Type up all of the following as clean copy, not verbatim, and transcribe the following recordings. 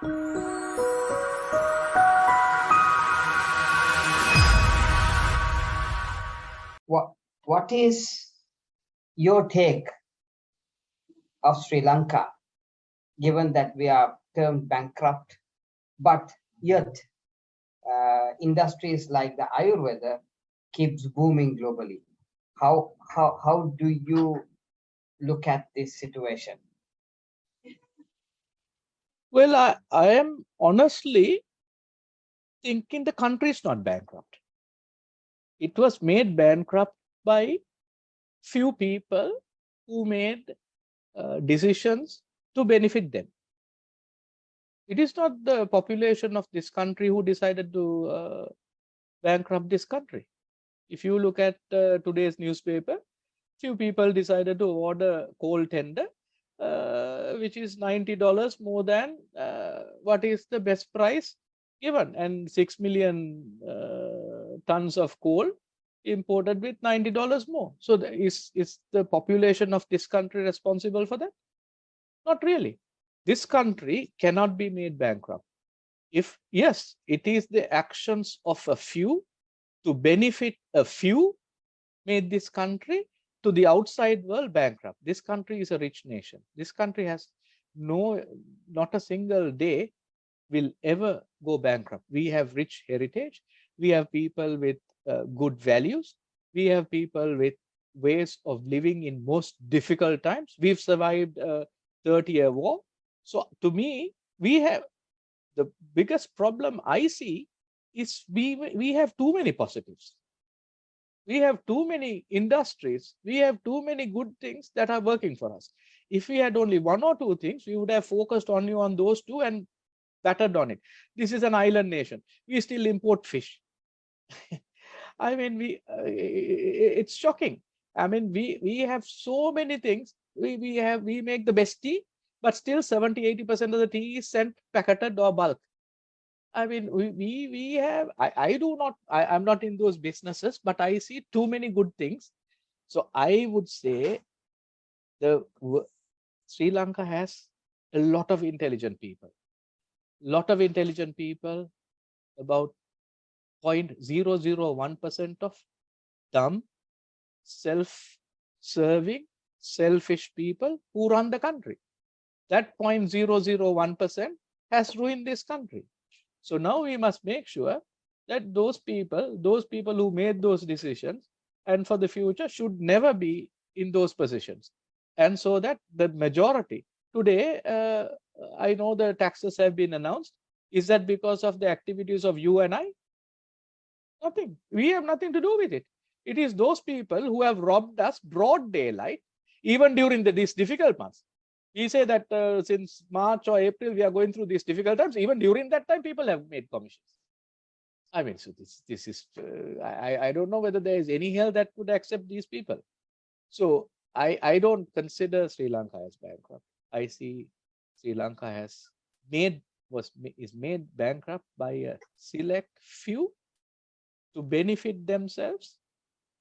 What is your take of Sri Lanka, given that we are termed bankrupt, but yet industries like the Ayurveda keeps booming globally? How do you look at this situation? Well, I am honestly thinking the country is not bankrupt. It was made bankrupt by few people who made decisions to benefit them. It is not the population of this country who decided to bankrupt this country. If you look at today's newspaper, few people decided to order coal tender, which is $90 more than what is the best price given, and 6 million tons of coal imported with $90 more. So is the population of this country responsible for that? Not really. This country cannot be made bankrupt. If yes, it is the actions of a few to benefit a few made this country to the outside world bankrupt. This country is a rich nation. This country has not a single day will ever go bankrupt. We have rich heritage. We have people with good values. We have people with ways of living in most difficult times. We've survived a 30-year war. So to me, we have the biggest problem I see is we have too many positives. We have too many industries. We have too many good things that are working for us. If we had only one or two things, we would have focused only on those two and battered on it. This is an island nation. We still import fish. I mean, it's shocking. I mean, we have so many things. We make the best tea, but still 70-80% of the tea is sent packeted or bulk. I mean, we have, I'm not in those businesses, but I see too many good things. So I would say Sri Lanka has a lot of intelligent people. About 0.001% of dumb, self-serving, selfish people who run the country. That 0.001% has ruined this country. So now we must make sure that those people who made those decisions and for the future should never be in those positions. And so that the majority today, I know the taxes have been announced. Is that because of the activities of you and I? Nothing. We have nothing to do with it. It is those people who have robbed us broad daylight, even during these difficult months. We say that since March or April, we are going through these difficult times. Even during that time, people have made commissions. I mean, so this is, I don't know whether there is any hell that would accept these people. So I don't consider Sri Lanka as bankrupt. I see Sri Lanka is made bankrupt by a select few to benefit themselves,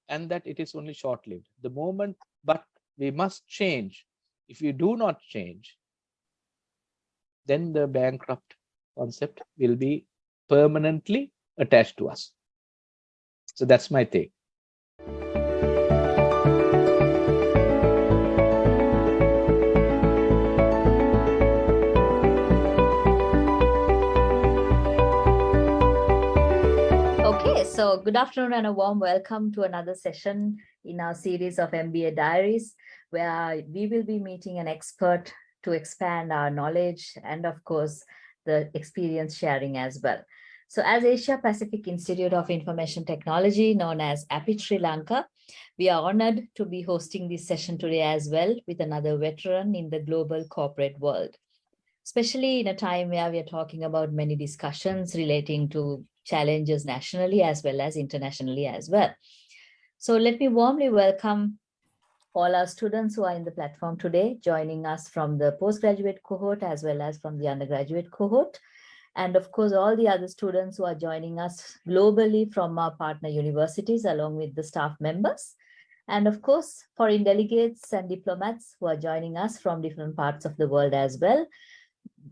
and that it is only short-lived. The moment, but we must change. If we do not change, then the bankrupt concept will be permanently attached to us. So that's my take. Okay, so good afternoon and a warm welcome to another session in our series of MBA Diaries, where we will be meeting an expert to expand our knowledge and, of course, the experience sharing as well. So as Asia Pacific Institute of Information Technology, known as APIT Sri Lanka, we are honored to be hosting this session today as well with another veteran in the global corporate world, especially in a time where we are talking about many discussions relating to challenges nationally as well as internationally as well. So let me warmly welcome all our students who are in the platform today, joining us from the postgraduate cohort as well as from the undergraduate cohort. And of course, all the other students who are joining us globally from our partner universities, along with the staff members. And of course, foreign delegates and diplomats who are joining us from different parts of the world as well.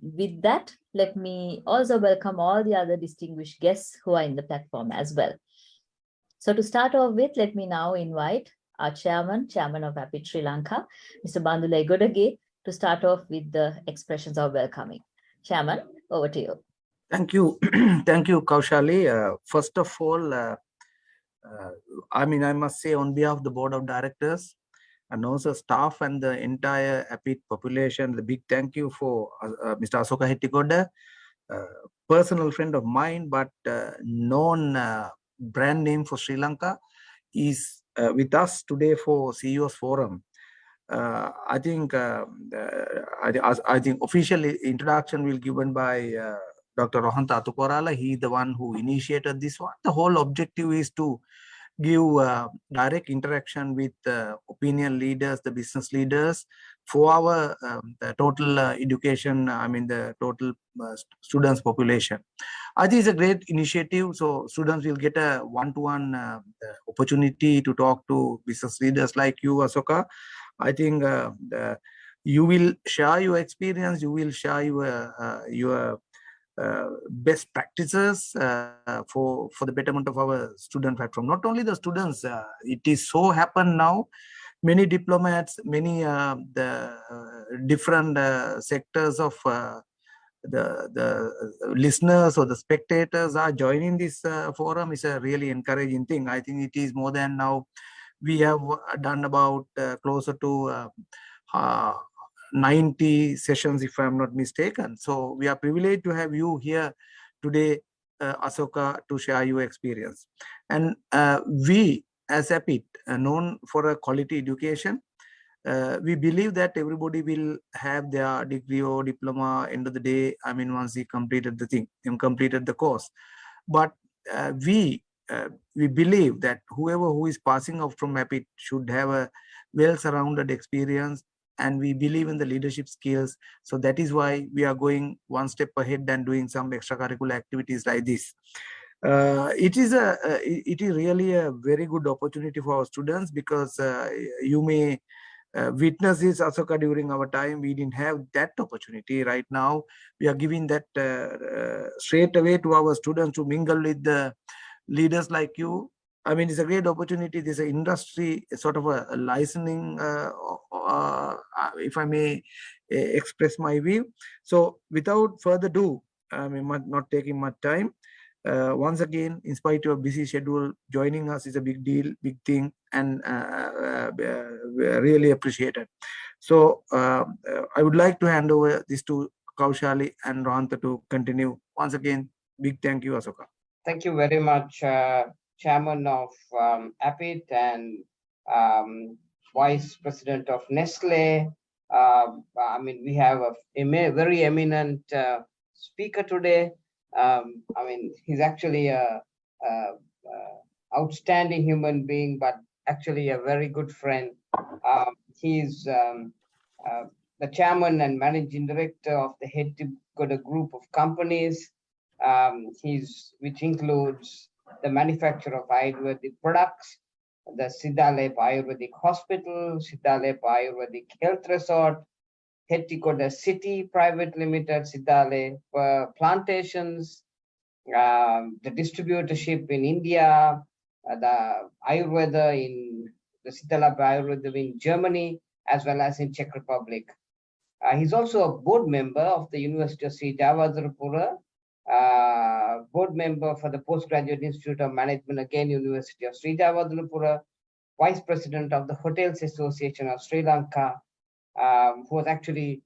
with that, let me also welcome all the other distinguished guests who are in the platform as well. So to start off with, let me now invite our chairman of APIT Sri Lanka, Mr. Bandula Igodage, to start off with the expressions of welcoming. Chairman, over to you. Thank you. Thank you, Kaushali. First of all, I must say on behalf of the board of directors and also staff and the entire APIT population, the big thank you for Mr. Asoka Hettigoda, personal friend of mine, but known brand name for Sri Lanka, is with us today for CEO's Forum. I think officially introduction will be given by Dr. Rohanta Atukorala. He is the one who initiated this one. The whole objective is to give direct interaction with opinion leaders, the business leaders, for our the total education, the total students population. I think it's a great initiative. So students will get a one-to-one opportunity to talk to business leaders like you, Asoka. I think you will share your experience, you will share your best practices for the betterment of our student platform. Not only the students, it is so happen now, many diplomats, many the different sectors of the listeners or the spectators are joining this forum. Is a really encouraging thing. I think it is more than now. We have done about closer to 90 sessions, if I'm not mistaken. So we are privileged to have you here today, Asoka, to share your experience. And we, as APIT, known for a quality education, we believe that everybody will have their degree or diploma end of the day. Once he completed the thing and completed the course. But we believe that whoever who is passing out from APIT should have a well-surrounded experience, and we believe in the leadership skills. So that is why we are going one step ahead and doing some extracurricular activities like this. It is really a very good opportunity for our students, because you may witness this, Asoka, during our time we didn't have that opportunity. Right now we are giving that straight away to our students to mingle with the leaders like you. It's a great opportunity. There's an industry sort of a licensing, if I may express my view. So without further ado, not taking much time, once again, in spite of your busy schedule, joining us is a big deal, big thing, and really appreciated. So I would like to hand over this to Kaushali and Rohanta to continue. Once again, big thank you, Asoka. Thank you very much, Chairman of APIT and Vice President of Nestle. We have a very eminent speaker today. He's actually a outstanding human being, but actually a very good friend. He's the chairman and managing director of the Hettigoda group of companies, which includes the manufacture of Ayurvedic products, the Siddhalep Ayurvedic Hospital, Siddhalep Ayurvedic Health Resort, Hettigoda City Private Limited, Siddhalep Plantations, the distributorship in India, the Ayurveda in the Siddhalep Ayurveda in Germany, as well as in Czech Republic. He's also a board member of the University of Sri Javadrupura, board member for the Postgraduate Institute of Management, again, University of Sri Javadrupura, vice president of the Hotels Association of Sri Lanka, who was actually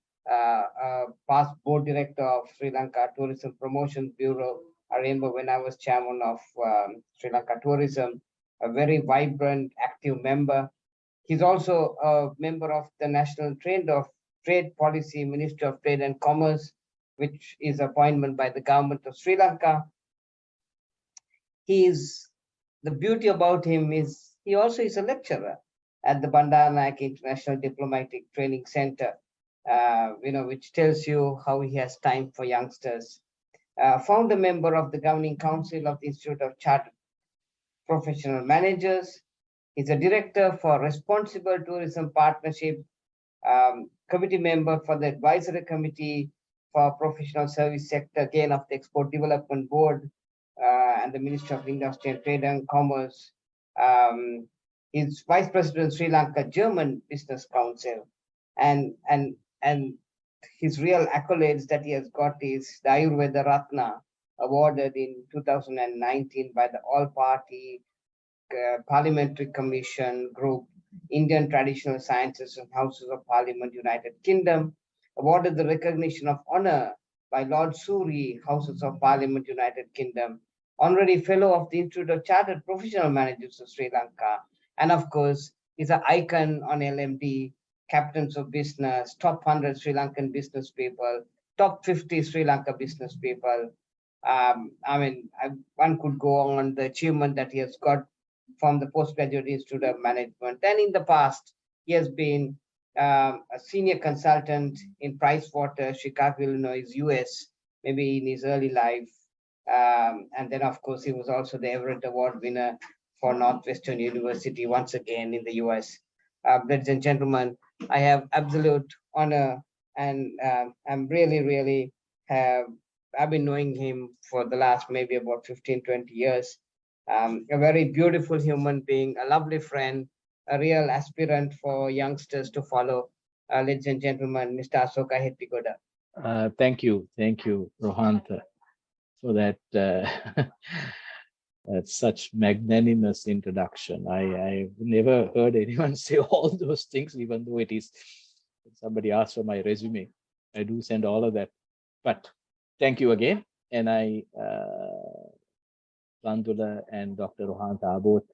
past board director of Sri Lanka Tourism Promotion Bureau. I remember when I was chairman of Sri Lanka Tourism, a very vibrant, active member. He's also a member of the National Trade Policy Ministry of Trade and Commerce, which is appointment by the government of Sri Lanka. The beauty about him is he also is a lecturer at the Bandaranaike International Diplomatic Training Center, which tells you how he has time for youngsters. Founder member of the Governing Council of the Institute of Chartered Professional Managers. He's a director for Responsible Tourism Partnership, committee member for the Advisory Committee for professional service sector, again of the Export Development Board and the Ministry of Industry and Trade and Commerce. He's Vice President Sri Lanka German Business Council, and his real accolades that he has got is the Ayurveda Ratna, awarded in 2019 by the All-Party Parliamentary Commission Group, Indian Traditional Sciences and Houses of Parliament, United Kingdom, awarded the recognition of honor by Lord Suri, Houses of Parliament, United Kingdom, honorary fellow of the Institute of Chartered Professional Managers of Sri Lanka, and of course, he's an icon on LMD, Captains of Business, top 100 Sri Lankan business people, top 50 Sri Lanka business people. One could go on the achievement that he has got from the Postgraduate Institute of Management. And in the past, he has been a senior consultant in Pricewaterhouse, Chicago, Illinois, US, maybe in his early life. And then, of course, he was also the Everett Award winner for Northwestern University, once again in the US. Ladies and gentlemen, I have absolute honor, and I'm really I've been knowing him for the last maybe about 15, 20 years. A very beautiful human being, a lovely friend, a real aspirant for youngsters to follow. Ladies and gentlemen, Mr. Asoka Hettigoda. Thank you, Rohantha, for that such magnanimous introduction. I've never heard anyone say all those things, even though it is, when somebody asks for my resume, I do send all of that. But thank you again. And Bandula and Dr. Rohantha are both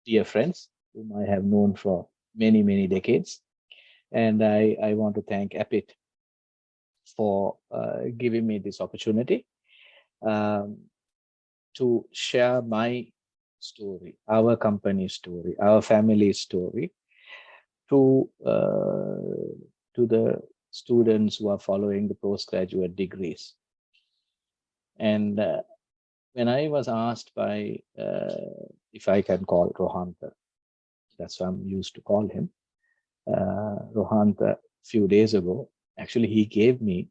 dear friends whom I have known for many, many decades. And I want to thank APIT for giving me this opportunity to share my story, our company story, our family story to the students who are following the postgraduate degrees. And when I was asked by, if I can call Rohantha, that's what I'm used to call him, Rohantha, a few days ago, actually he gave me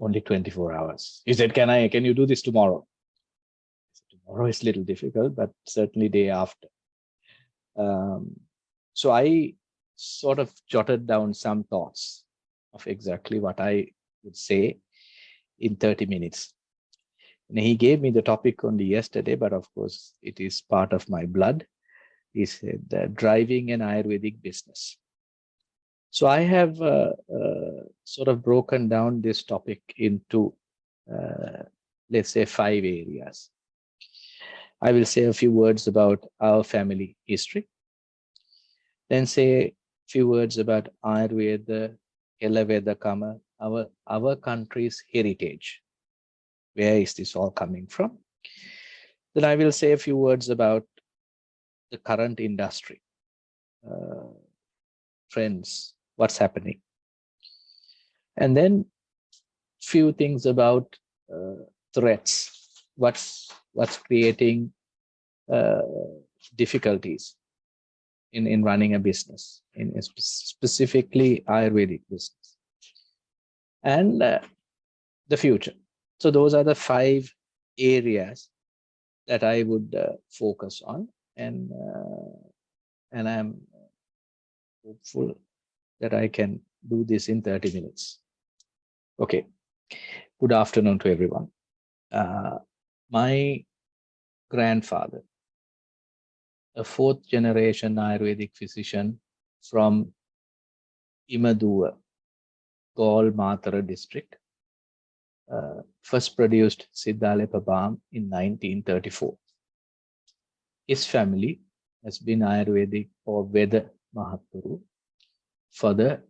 only 24 hours. He said, can you do this tomorrow? I said, tomorrow is a little difficult, but certainly day after. So I sort of jotted down some thoughts of exactly what I would say in 30 minutes. And he gave me the topic only yesterday, but of course it is part of my blood. He said, driving an Ayurvedic business. So I have sort of broken down this topic into, let's say, 5 areas. I will say a few words about our family history, then say a few words about Ayurveda, Elaveda, our country's heritage. Where is this all coming from? Then I will say a few words about the current industry, trends, what's happening. And then few things about threats, what's creating difficulties in running a business, in specifically Ayurvedic business, and the future. So those are the 5 areas that I would focus on, and I'm hopeful that I can do this in 30 minutes. Okay. Good afternoon to everyone. My grandfather, a 4th generation Ayurvedic physician from Imaduwa, Gaul Matara district, first produced Siddhalepa balm in 1934. His family has been Ayurvedic or Veda Mahaturu for the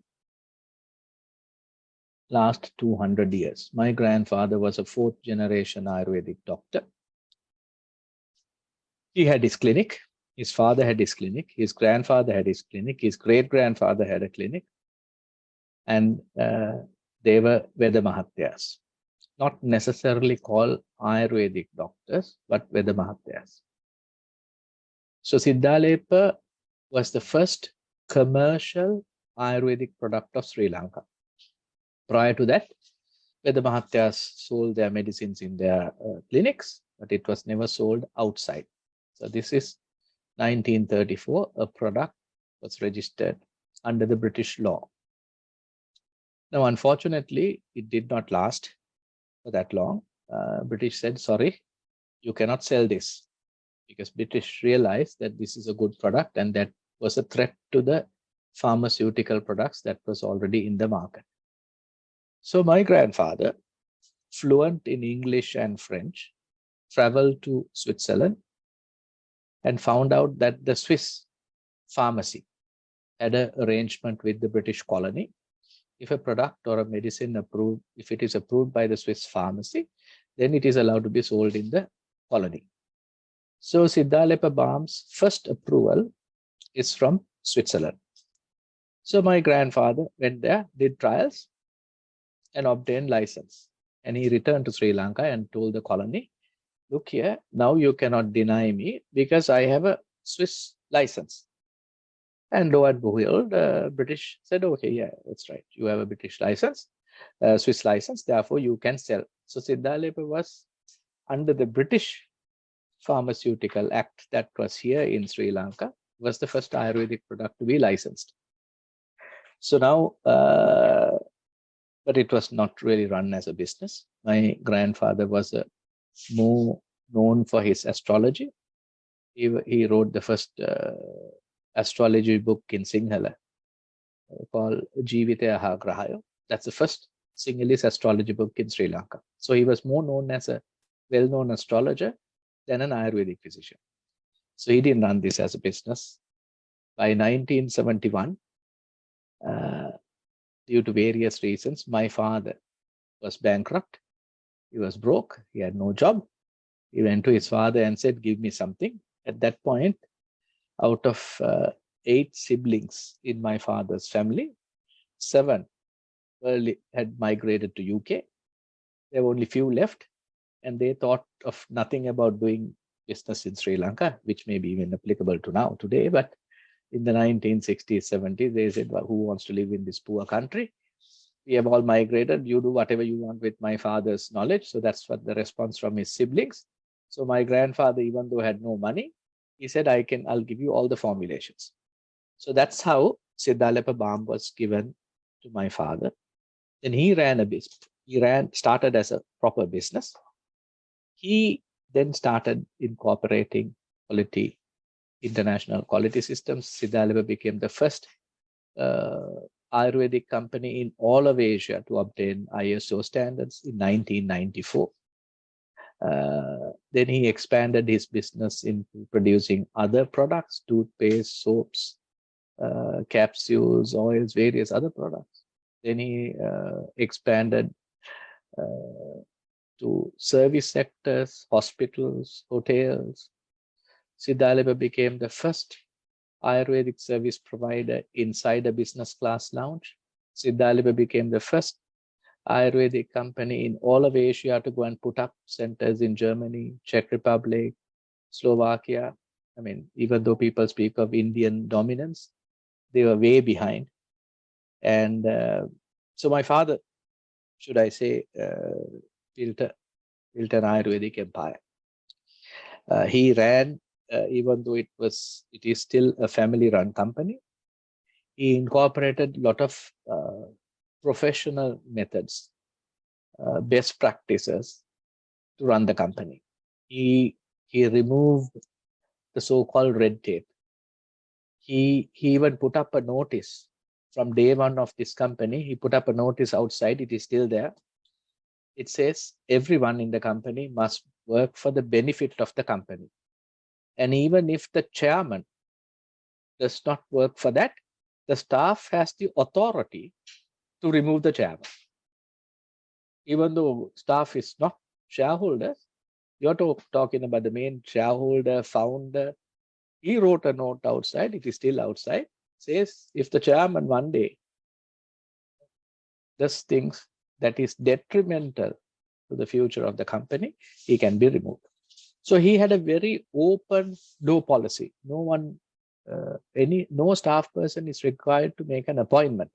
last 200 years. My grandfather was a 4th generation Ayurvedic doctor. He had his clinic. His father had his clinic. His grandfather had his clinic. His great-grandfather had a clinic. And they were Veda Mahatyas. Not necessarily called Ayurvedic doctors, but Veda Mahatyas. So Siddhalepa was the first commercial Ayurvedic product of Sri Lanka. Prior to that, where the Mahatyas sold their medicines in their clinics, but it was never sold outside. So this is 1934, a product was registered under the British law. Now, unfortunately, it did not last for that long. British said, sorry, you cannot sell this, because British realized that this is a good product and that was a threat to the pharmaceutical products that was already in the market. So my grandfather, fluent in English and French, traveled to Switzerland and found out that the Swiss pharmacy had an arrangement with the British colony. If a product or a medicine approved, if it is approved by the Swiss pharmacy, then it is allowed to be sold in the colony. So Siddhalepa Balm's first approval is from Switzerland. So my grandfather went there, did trials, and obtained license. And he returned to Sri Lanka and told the colony, look here, now you cannot deny me because I have a Swiss license. And lo and behold, British said, okay, yeah, that's right. You have a British license, Swiss license, therefore you can sell. So Siddhalepa was under the British Pharmaceutical Act that was here in Sri Lanka, was the first Ayurvedic product to be licensed. So now, but it was not really run as a business. My grandfather was more known for his astrology. He wrote the first astrology book in Sinhala called Jeevitaya Grahayo. That's the first Sinhalese astrology book in Sri Lanka. So he was more known as a well-known astrologer than an Ayurvedic physician. So he didn't run this as a business. By 1971, due to various reasons, my father was bankrupt. He was broke. He had no job. He went to his father and said, give me something. At that point, out of 8 siblings in my father's family, 7 had migrated to UK. There were only few left, and they thought of nothing about doing business in Sri Lanka, which may be even applicable to now, today. But in the 1960s, 70s, they said, well, who wants to live in this poor country? We have all migrated. You do whatever you want with my father's knowledge. So that's what the response from his siblings. So my grandfather, even though had no money, he said, I'll give you all the formulations. So that's how Siddhalepa Balm was given to my father. Then he ran a business. Started as a proper business. He then started incorporating international quality systems. Siddhalepa became the first Ayurvedic company in all of Asia to obtain ISO standards in 1994. Then he expanded his business into producing other products, toothpaste, soaps, capsules, oils, various other products. Then he expanded to service sectors, hospitals, hotels. Siddhalepa became the first Ayurvedic service provider inside a business class lounge. Siddhalepa became the first Ayurvedic company in all of Asia to go and put up centers in Germany, Czech Republic, Slovakia. I mean, even though people speak of Indian dominance, they were way behind. And so my father, should I say, built an Ayurvedic empire. He ran, even though it is still a family-run company, he incorporated a lot of professional methods, best practices to run the company. He removed the so-called red tape. He even put up a notice from day one of this company. He put up a notice outside. It is still there. It says everyone in the company must work for the benefit of the company. And even if the chairman does not work for that, the staff has the authority to remove the chairman. Even though staff is not shareholders, you're talking about the main shareholder, founder. He wrote a note outside, it is still outside, says if the chairman one day does things that is detrimental to the future of the company, he can be removed. So he had a very open door policy. No staff person is required to make an appointment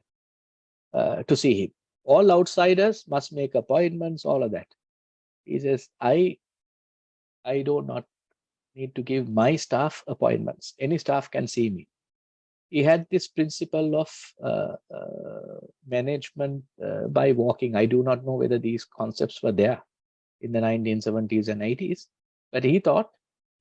to see him. All outsiders must make appointments, all of that. He says, I do not need to give my staff appointments. Any staff can see me. He had this principle of management by walking. I do not know whether these concepts were there in the 1970s and 80s, but he thought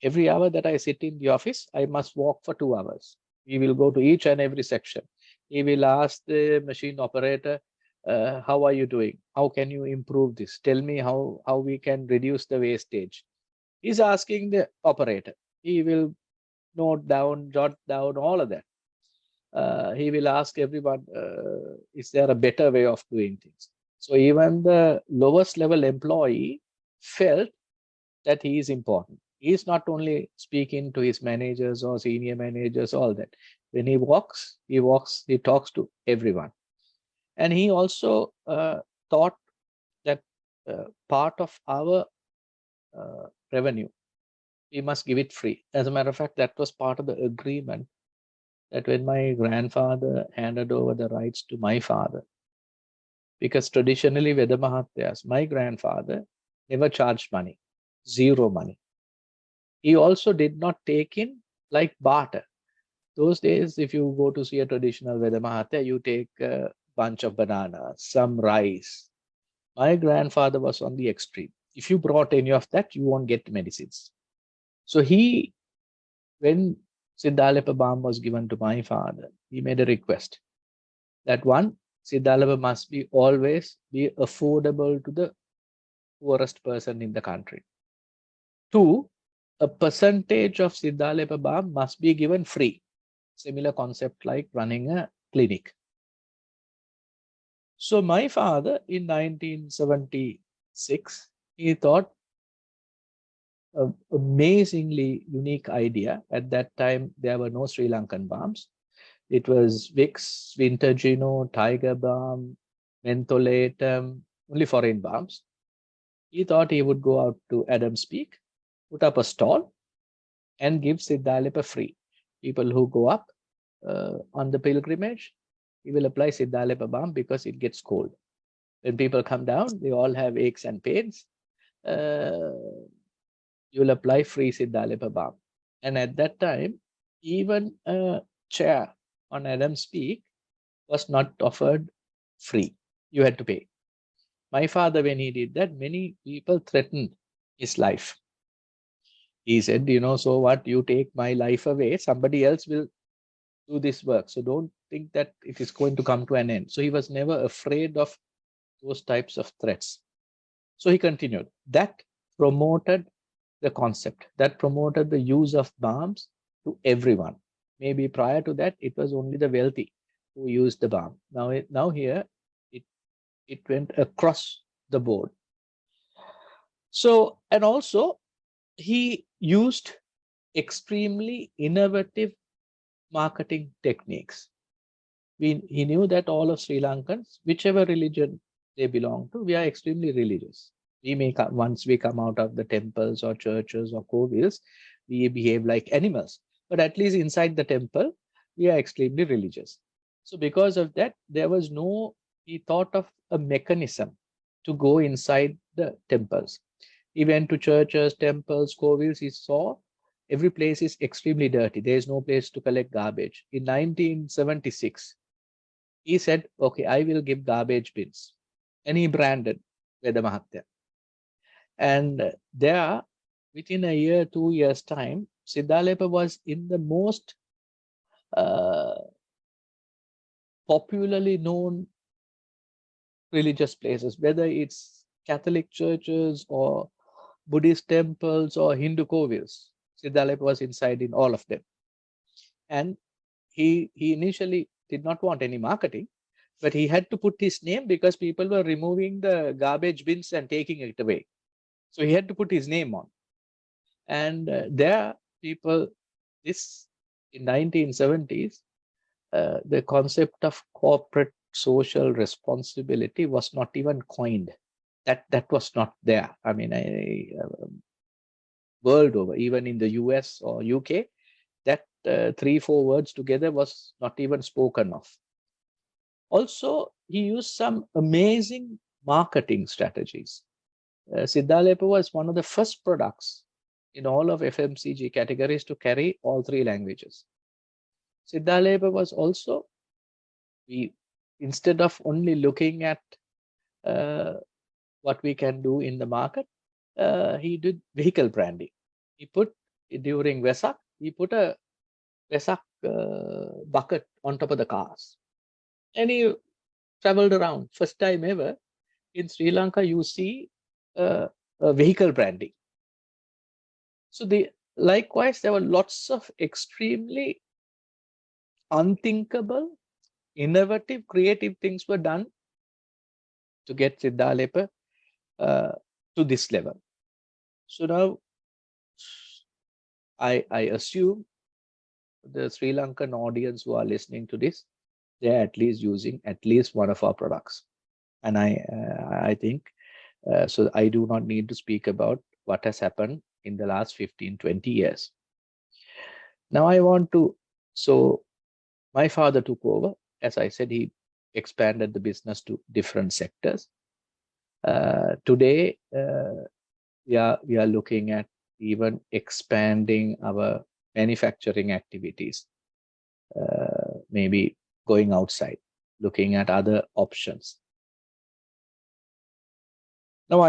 every hour that I sit in the office, I must walk for 2 hours. We will go to each and every section. He will ask the machine operator, how are you doing? How can you improve this? Tell me how we can reduce the wastage. He's asking the operator. He will jot down all of that. He will ask everyone, is there a better way of doing things? So even the lowest level employee felt that he is important. He is not only speaking to his managers or senior managers, all that. When he walks, he talks to everyone. And he also thought that part of our revenue, we must give it free. As a matter of fact, that was part of the agreement that when my grandfather handed over the rights to my father, because traditionally Veda Mahatyas, my grandfather never charged money, zero money. He also did not take in like barter. Those days, if you go to see a traditional Veda Mahatya, you take a bunch of bananas, some rice. My grandfather was on the extreme. If you brought any of that, you won't get medicines. So when Siddhalapa balm was given to my father, he made a request that one, Siddhalapa must always be affordable to the poorest person in the country. Two, a percentage of Siddhalapa balm must be given free. Similar concept like running a clinic. So my father in 1976, he thought an amazingly unique idea. At that time, there were no Sri Lankan balms. It was Vicks, Wintergino, Tiger Balm, Mentholatum, only foreign balms. He thought he would go out to Adams Peak, put up a stall, and give Siddhalapa free. People who go up on the pilgrimage, he will apply Siddhalapa balm because it gets cold. When people come down, they all have aches and pains. You'll apply free Siddhalapa balm. And at that time, even a chair on Adams Peak was not offered free. You had to pay. My father, when he did that, many people threatened his life. He said, so what, you take my life away, somebody else will do this work. So don't think that it is going to come to an end. So he was never afraid of those types of threats. So he continued. That promoted the concept, that promoted the use of balms to everyone. Maybe prior to that, it was only the wealthy who used the balm. Now here, it went across the board. So, and also, he used extremely innovative marketing techniques. He knew that all of Sri Lankans, whichever religion they belong to, we are extremely religious. Once we come out of the temples or churches or kovils, we behave like animals. But at least inside the temple, we are extremely religious. So because of that, he thought of a mechanism to go inside the temples. He went to churches, temples, kovils. He saw every place is extremely dirty. There is no place to collect garbage. In 1976, he said, okay, I will give garbage bins. And he branded Veda Mahatya. And there, within a year, 2 years' time, Siddhalapa was in the most popularly known religious places, whether it's Catholic churches or Buddhist temples or Hindu kovils. Siddhalapa was inside in all of them. And he initially did not want any marketing, but he had to put his name because people were removing the garbage bins and taking it away. So he had to put his name on. And there, people, in 1970s, the concept of corporate social responsibility was not even coined. That was not there. I mean, world over, even in the US or UK, that 3-4 words together was not even spoken of. Also, he used some amazing marketing strategies. Siddhalepa was one of the first products in all of FMCG categories to carry all 3 languages. Siddhalepa was also, instead of only looking at what we can do in the market, he did vehicle branding. He put, during Vesak, he put a Vesak bucket on top of the cars. And he traveled around. First time ever in Sri Lanka, you see vehicle branding. So likewise, there were lots of extremely unthinkable, innovative, creative things were done to get Siddhalepa to this level. So now I assume the Sri Lankan audience who are listening to this, they're at least using at least one of our products. And I think, so I do not need to speak about what has happened in the last 15, 20 years. Now I want to, so my father took over. As I said, he expanded the business to different sectors. Today, we are looking at even expanding our manufacturing activities, maybe going outside, looking at other options. Now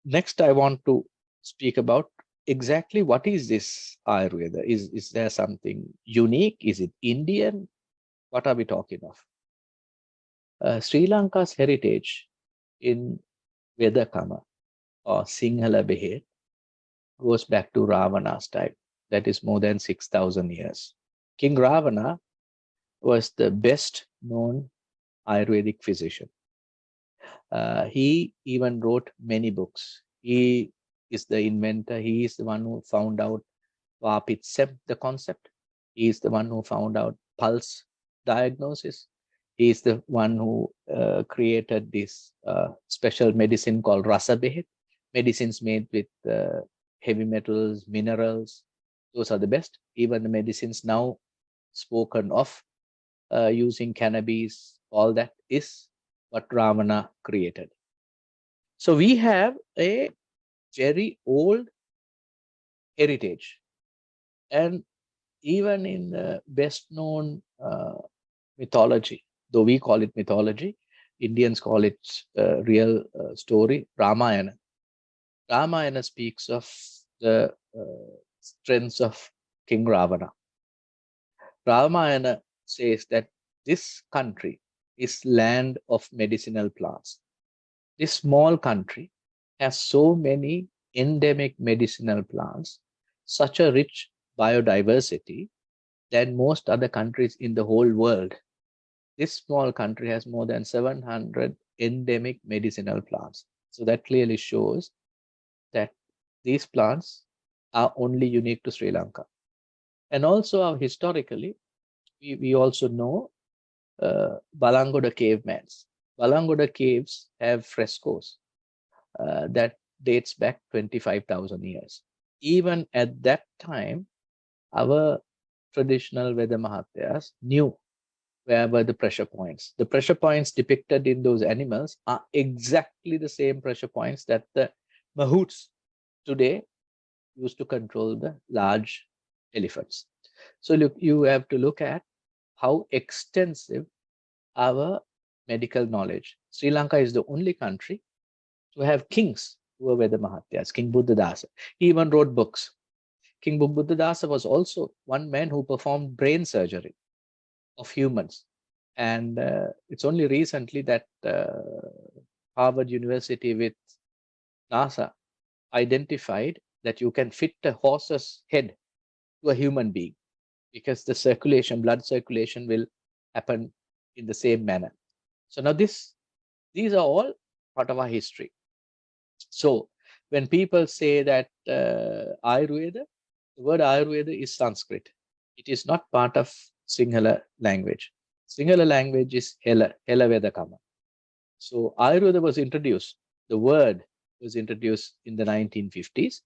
next I want to speak about exactly what is this Ayurveda? Is there something unique? Is it Indian? What are we talking of? Sri Lanka's heritage in Vedakama or Sinhala Behet goes back to Ravana's time. That is more than 6,000 years. King Ravana was the best known Ayurvedic physician. He even wrote many books. He is the inventor. He is the one who found out Vapitsep, the concept. He is the one who found out pulse diagnosis. He is the one who created this special medicine called Rasa Behet, medicines made with heavy metals, minerals. Those are the best. Even the medicines now spoken of using cannabis, all that is what Ravana created. So we have a very old heritage. And even in the best known mythology, though we call it mythology, Indians call it real story, Ramayana. Ramayana speaks of the strengths of King Ravana. Ramayana says that this country is land of medicinal plants. This small country has so many endemic medicinal plants, such a rich biodiversity than most other countries in the whole world. This small country has more than 700 endemic medicinal plants. So that clearly shows that these plants are only unique to Sri Lanka. And also historically, we also know Balangoda cavemans. Balangoda caves have frescoes that dates back 25,000 years. Even at that time, our traditional Veda Mahatyas knew where were the pressure points. The pressure points depicted in those animals are exactly the same pressure points that the mahouts today use to control the large elephants. So look, you have to look at how extensive our medical knowledge. Sri Lanka is the only country to have kings who were Veda Mahatyas. King Buddhadasa. He even wrote books. King Buddhadasa was also one man who performed brain surgery of humans. And it's only recently that Harvard University with NASA identified that you can fit a horse's head to a human being because the circulation, blood circulation will happen in the same manner. So now these are all part of our history. So when people say that Ayurveda, the word Ayurveda is Sanskrit. It is not part of Sinhala language. Sinhala language is Hela Vedakama. So Ayurveda was introduced, the word was introduced in the 1950s,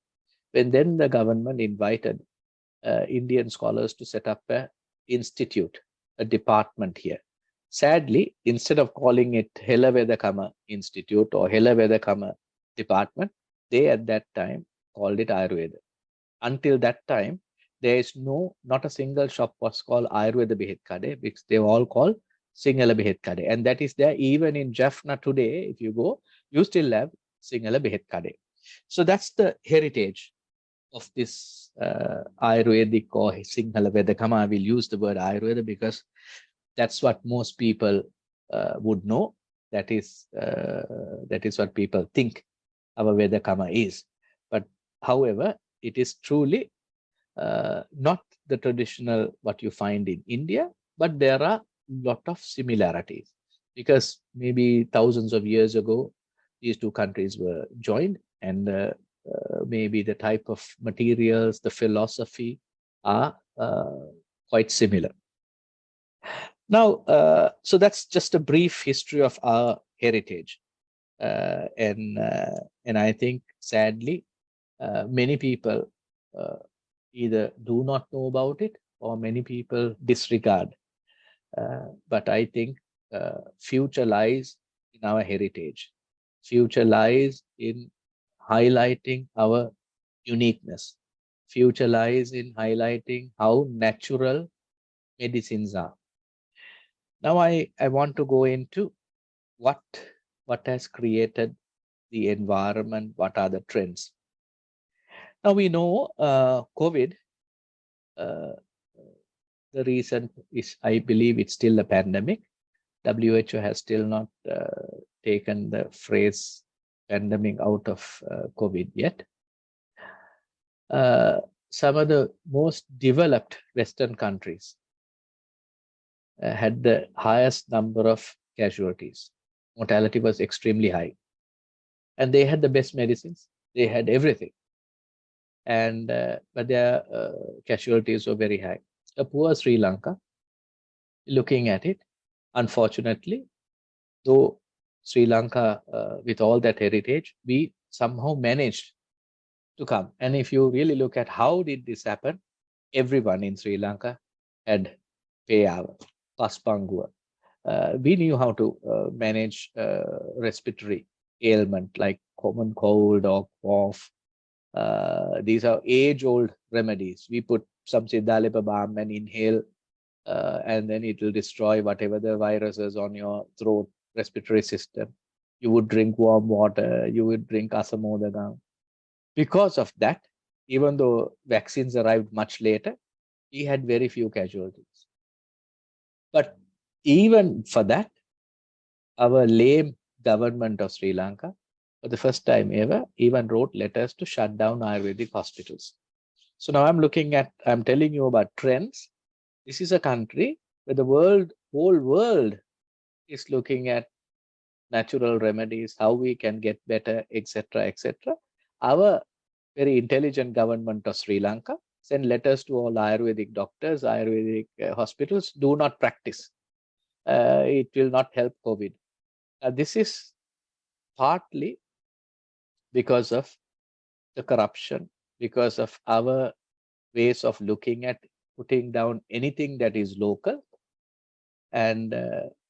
when then the government invited Indian scholars to set up an institute, a department here. sadly, instead of calling it Helavedakama Institute or Helavedakama Department, they at that time called it Ayurveda. Until that time, there is not a single shop was called Ayurveda Behet Kade, because they were all called Sinhala Behet Kade. And that is there even in Jaffna today. If you go, you still have Sinhala Behet Kade. So that's the heritage of this Ayurvedic or Sinhala Vedakama. I will use the word Ayurveda because that's what most people would know. That is what people think our Vedakama is. But however, it is truly not the traditional what you find in India, but there are a lot of similarities because maybe thousands of years ago, these two countries were joined, and maybe the type of materials, the philosophy are quite similar. Now, so that's just a brief history of our heritage. And I think sadly, many people either do not know about it or many people disregard. But I think future lies in our heritage. Future lies in highlighting our uniqueness. Future lies in highlighting how natural medicines are. Now I want to go into what has created the environment, what are the trends. Now we know COVID, the reason is, I believe it's still a pandemic. WHO has still not taken the phrase pandemic out of COVID yet. Some of the most developed Western countries had the highest number of casualties. Mortality was extremely high. And they had the best medicines. They had everything. And but their casualties were very high. A poor Sri Lanka, looking at it, unfortunately, though Sri Lanka, with all that heritage, we somehow managed to come. And if you really look at how did this happen, everyone in Sri Lanka had Peyawa, Paspangua. We knew how to manage respiratory ailment like common cold or cough. These are age-old remedies. We put some Siddhalepa balm and inhale, and then it will destroy whatever the viruses on your throat, respiratory system. You would drink warm water. You would drink asamodagam. Because of that, even though vaccines arrived much later, he had very few casualties. But even for that, our lame government of Sri Lanka, for the first time ever, even wrote letters to shut down Ayurvedic hospitals. So now I'm telling you about trends. This is a country where the whole world is looking at natural remedies, how we can get better, etc., etc. Our very intelligent government of Sri Lanka send letters to all Ayurvedic doctors, Ayurvedic hospitals, do not practice. It will not help COVID. This is partly because of the corruption, because of our ways of looking at putting down anything that is local. And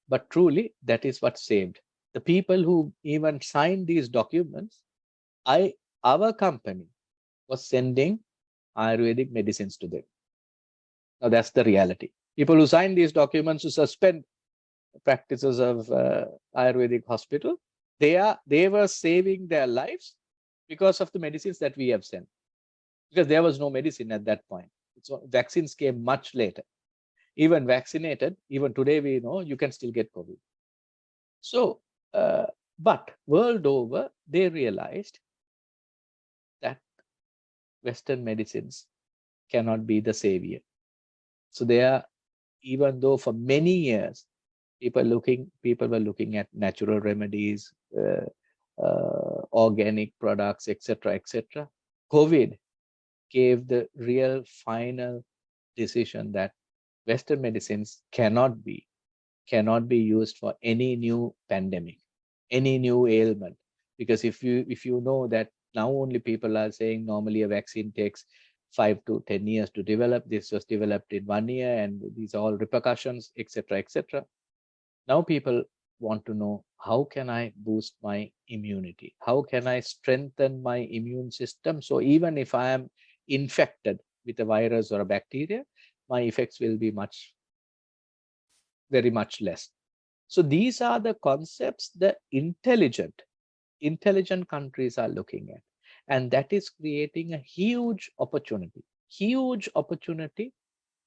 but truly, that is what saved. The people who even signed these documents, our company was sending Ayurvedic medicines to them. Now that's the reality. People who sign these documents to suspend practices of Ayurvedic hospital, they were saving their lives because of the medicines that we have sent. Because there was no medicine at that point. So vaccines came much later. Even vaccinated, even today we know you can still get COVID. So, but world over, they realized that Western medicines cannot be the savior. So they are, even though for many years, people were looking at natural remedies, organic products, etc., etc. COVID gave the real final decision that Western medicines cannot be used for any new pandemic, any new ailment. Because if you know that now only people are saying normally a vaccine takes 5 to 10 years to develop. This was developed in 1 year, and these are all repercussions, etc., etc. Now people want to know, how can I boost my immunity? How can I strengthen my immune system? So even if I am infected with a virus or a bacteria, my effects will be very much less. So these are the concepts the intelligent countries are looking at. And that is creating a huge opportunity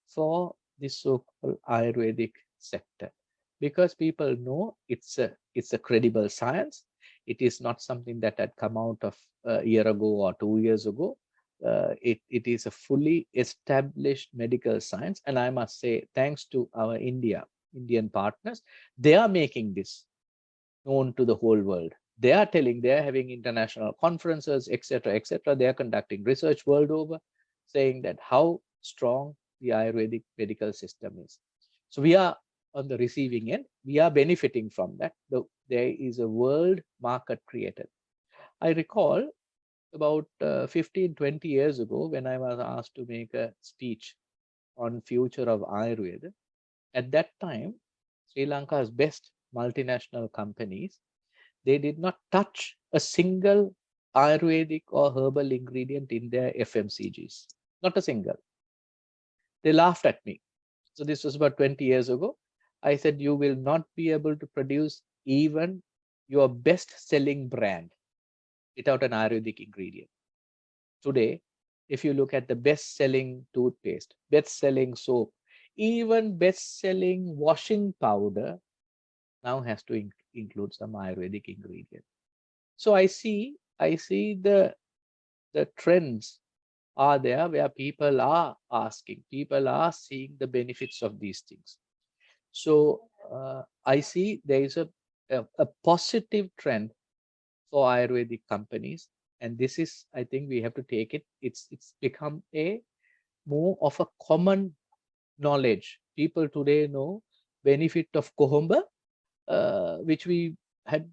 for the so-called Ayurvedic sector, because people know it's a credible science. It is not something that had come out of a year ago or 2 years ago. It is a fully established medical science, and I must say, thanks to our Indian partners, they are making this known to the whole world. They are having international conferences, etc., etc. They are conducting research world over, saying that how strong the Ayurvedic medical system is. So we are on the receiving end. We are benefiting from that. There is a world market created. I recall about 15, 20 years ago, when I was asked to make a speech on future of Ayurveda. At that time, Sri Lanka's best multinational companies, they did not touch a single Ayurvedic or herbal ingredient in their FMCGs. Not a single. They laughed at me. So this was about 20 years ago. I said, you will not be able to produce even your best selling brand without an Ayurvedic ingredient. Today, if you look at the best selling toothpaste, best selling soap, even best selling washing powder now has to include some Ayurvedic ingredient. So I see the trends are there, where people are asking, people are seeing the benefits of these things. So I see there is a positive trend for Ayurvedic companies, and this is, I think we have to take it. It's become a more of a common knowledge. People today know benefit of kohomba, which we had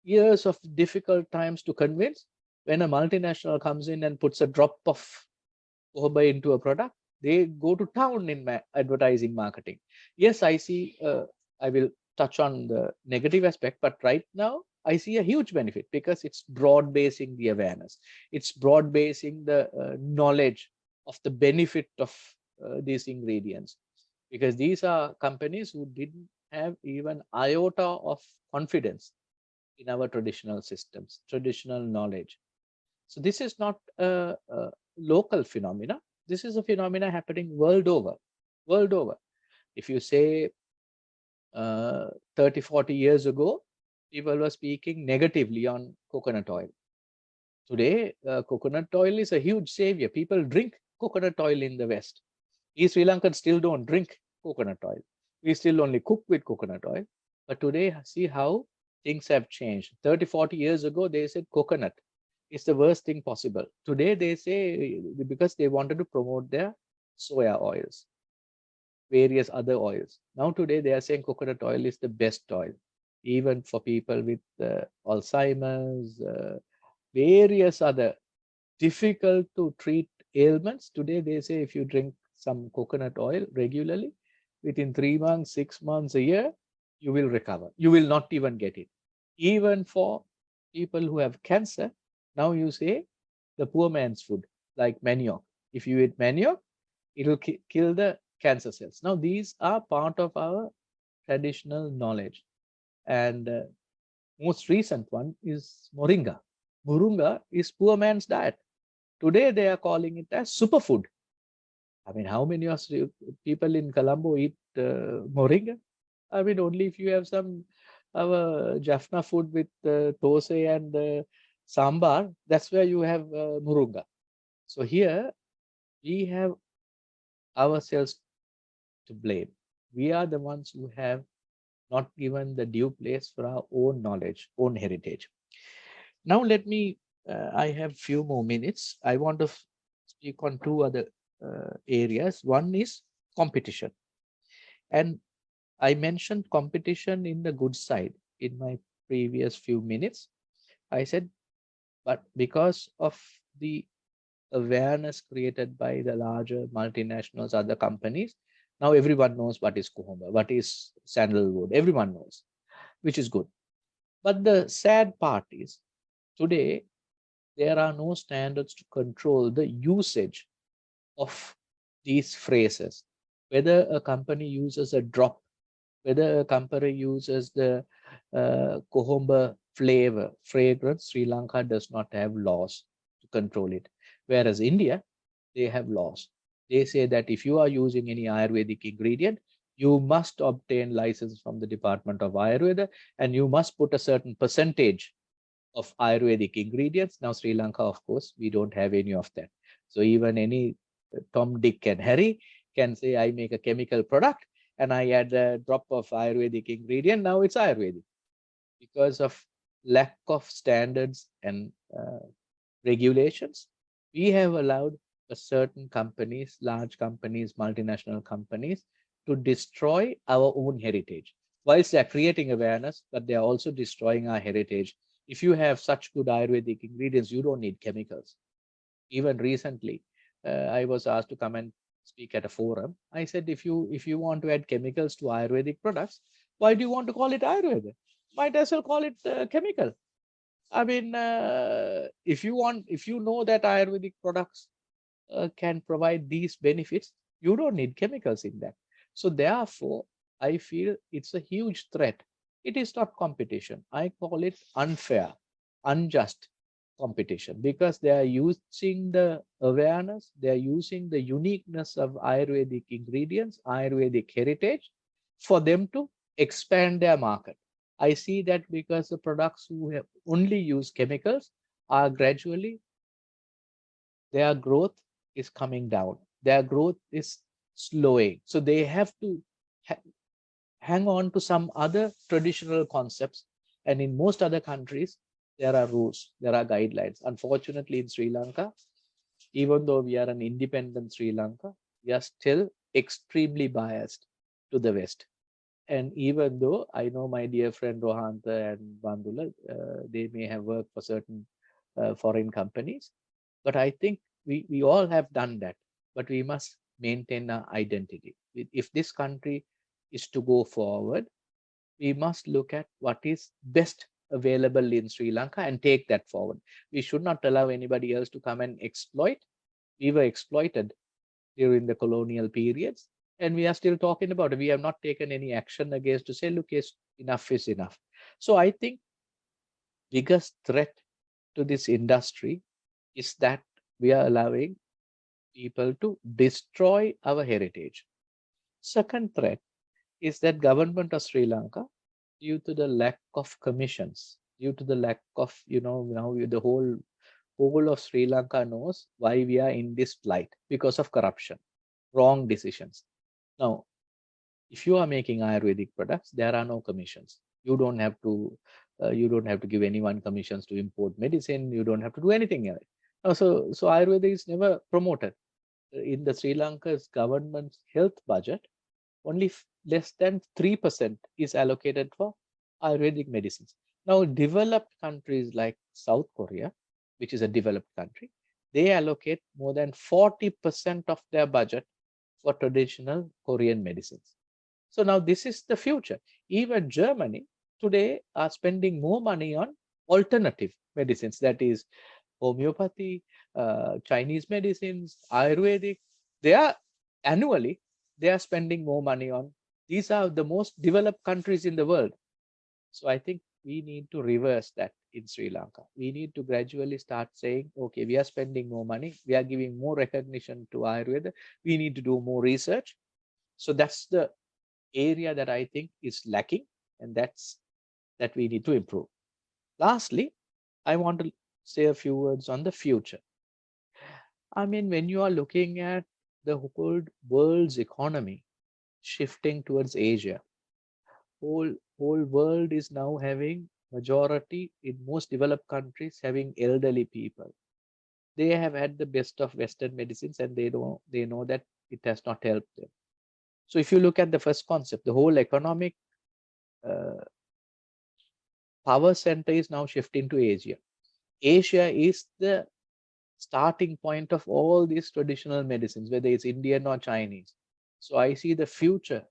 years of difficult times to convince. When a multinational comes in and puts a drop of kohomba into a product, they go to town in advertising marketing. Yes, I see, I will touch on the negative aspect, but right now I see a huge benefit, because it's broad basing the awareness. It's broad basing the knowledge of the benefit of these ingredients, because these are companies who didn't have even iota of confidence in our traditional systems, traditional knowledge. So this is not a local phenomena. This is a phenomena happening world over. World over. If you say 30, 40 years ago, people were speaking negatively on coconut oil. Today, coconut oil is a huge savior. People drink coconut oil in the West. We Sri Lankans still don't drink coconut oil. We still only cook with coconut oil. But today, see how things have changed. 30, 40 years ago, they said coconut is the worst thing possible. Today, they say, because they wanted to promote their soya oils, various other oils. Now today, they are saying coconut oil is the best oil, even for people with Alzheimer's, various other difficult to treat ailments. Today, they say if you drink some coconut oil regularly, within 3 months, 6 months, a year, you will recover. You will not even get it. Even for people who have cancer, now you say the poor man's food, like manioc. If you eat manioc, it will kill the cancer cells. Now, these are part of our traditional knowledge. And most recent one is moringa. Moringa is poor man's diet. Today, they are calling it as superfood. I mean, how many of people in Colombo eat moringa? I mean, only if you have some Jaffna food with thosai and sambar, that's where you have moringa. So here, we have ourselves to blame. We are the ones who have not given the due place for our own knowledge, own heritage. Now, let me, I have few more minutes. I want to speak on two other areas. One is competition. And I mentioned competition in the good side in my previous few minutes. I said, but because of the awareness created by the larger multinationals, other companies, Now everyone knows what is Kohomba, what is sandalwood. Everyone knows, which is good. But the sad part is today there are no standards to control the usage of these phrases. Whether a company uses a drop, whether a company uses the Kohomba flavor, fragrance, Sri Lanka does not have laws to control it. Whereas India, they have laws. They say that if you are using any Ayurvedic ingredient, you must obtain license from the Department of Ayurveda and you must put a certain percentage of Ayurvedic ingredients. Now, Sri Lanka, of course, we don't have any of that. So even any Tom, Dick and Harry can say, I make a chemical product and I add a drop of Ayurvedic ingredient. Now it's Ayurvedic. Because of lack of standards and regulations, we have allowed a certain companies, large companies, multinational companies, to destroy our own heritage. Whilst they're creating awareness, but they're also destroying our heritage. If you have such good Ayurvedic ingredients, you don't need chemicals. Even recently, I was asked to come and speak at a forum. I said, if you want to add chemicals to Ayurvedic products, why do you want to call it Ayurveda? Might as well call it chemical. I mean, if you know that Ayurvedic products can provide these benefits, you don't need chemicals in that. So therefore, I feel it's a huge threat. It is not competition. I call it unfair, unjust competition, because they are using the awareness, they are using the uniqueness of Ayurvedic ingredients, Ayurvedic heritage for them to expand their market. I see that because the products who have only use chemicals are gradually, their growth is coming down. Their growth is slowing. So they have to hang on to some other traditional concepts. And in most other countries, there are rules, there are guidelines. Unfortunately, in Sri Lanka, even though we are an independent Sri Lanka, we are still extremely biased to the West. And even though I know my dear friend Rohanta and Bandula, they may have worked for certain foreign companies, but I think we all have done that. But we must maintain our identity. If this country is to go forward, we must look at what is best available in Sri Lanka and take that forward. We should not allow anybody else to come and exploit. We were exploited during the colonial periods, and we are still talking about it. We have not taken any action against to say, look, yes, enough is enough. So I think biggest threat to this industry is that we are allowing people to destroy our heritage. Second threat is that government of Sri Lanka, due to the lack of commissions, due to the lack of, now the whole of Sri Lanka knows why we are in this plight, because of corruption, wrong decisions. Now, if you are making Ayurvedic products, there are no commissions. You don't have to give anyone commissions to import medicine. You don't have to do anything else. So Ayurveda is never promoted. In the Sri Lanka's government's health budget, only less than 3% is allocated for Ayurvedic medicines. Now, developed countries like South Korea, which is a developed country, they allocate more than 40% of their budget for traditional Korean medicines. So now this is the future. Even Germany today are spending more money on alternative medicines, that is homeopathy, Chinese medicines, Ayurvedic. They are annually, they are spending more money on. These are the most developed countries in the world. So I think we need to reverse that in Sri Lanka. We need to gradually start saying, okay, we are spending more money. We are giving more recognition to Ayurveda. We need to do more research. So that's the area that I think is lacking, and that we need to improve. Lastly, I want to say a few words on the future. I mean, when you are looking at the whole world's economy shifting towards Asia, whole world is now having majority in most developed countries having elderly people. They have had the best of Western medicines, and they know that it has not helped them. So if you look at the first concept, the whole economic power center is now shifting to Asia. Asia is the starting point of all these traditional medicines, whether it's Indian or Chinese. So I see the future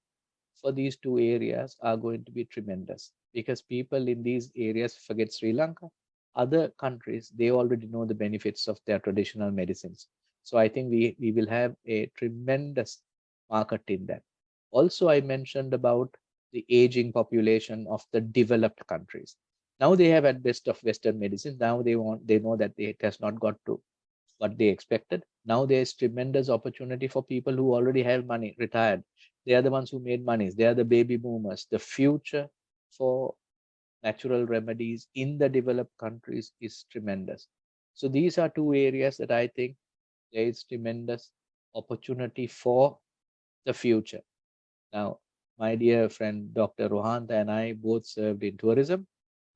for these two areas are going to be tremendous, because people in these areas, forget Sri Lanka, other countries, they already know the benefits of their traditional medicines. So I think we will have a tremendous market in that. Also, I mentioned about the aging population of the developed countries. Now they have at best of Western medicine. Now they know that it has not got to what they expected. Now there is tremendous opportunity for people who already have money, retired. They are the ones who made money. They are the baby boomers. The future for natural remedies in the developed countries is tremendous. So these are two areas that I think there is tremendous opportunity for the future. Now, my dear friend Dr. Rohanta and I both served in tourism.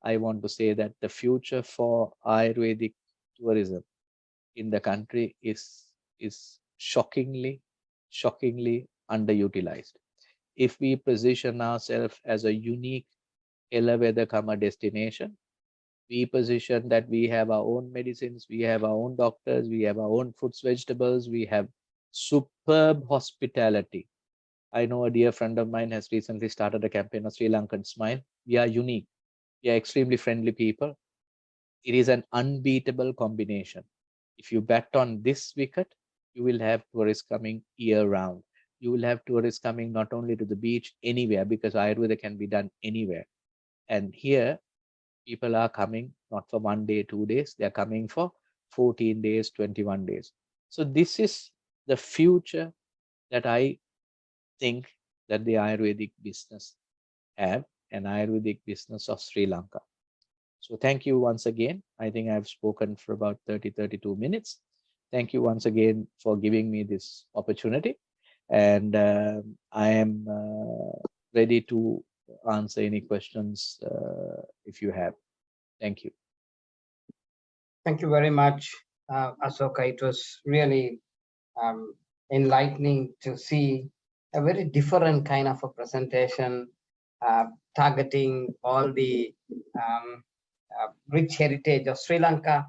I want to say that the future for Ayurvedic tourism in the country is shockingly underutilized. If we position ourselves as a unique Ayurveda destination, we position that we have our own medicines, we have our own doctors, we have our own fruits, vegetables, we have superb hospitality. I know a dear friend of mine has recently started a campaign of Sri Lankan Smile. We are unique. We are extremely friendly people. It is an unbeatable combination. If you bet on this wicket, you will have tourists coming year round. You will have tourists coming not only to the beach, anywhere, because Ayurveda can be done anywhere. And here, people are coming not for 1 day, 2 days, they're coming for 14 days, 21 days. So this is the future that I think that the Ayurvedic business have, an Ayurvedic business of Sri Lanka. So thank you once again. I think I've spoken for about 32 minutes. Thank you once again for giving me this opportunity. And I am ready to answer any questions if you have. Thank you. Thank you very much, Asoka. It was really enlightening to see a very different kind of a presentation, targeting all the rich heritage of Sri Lanka,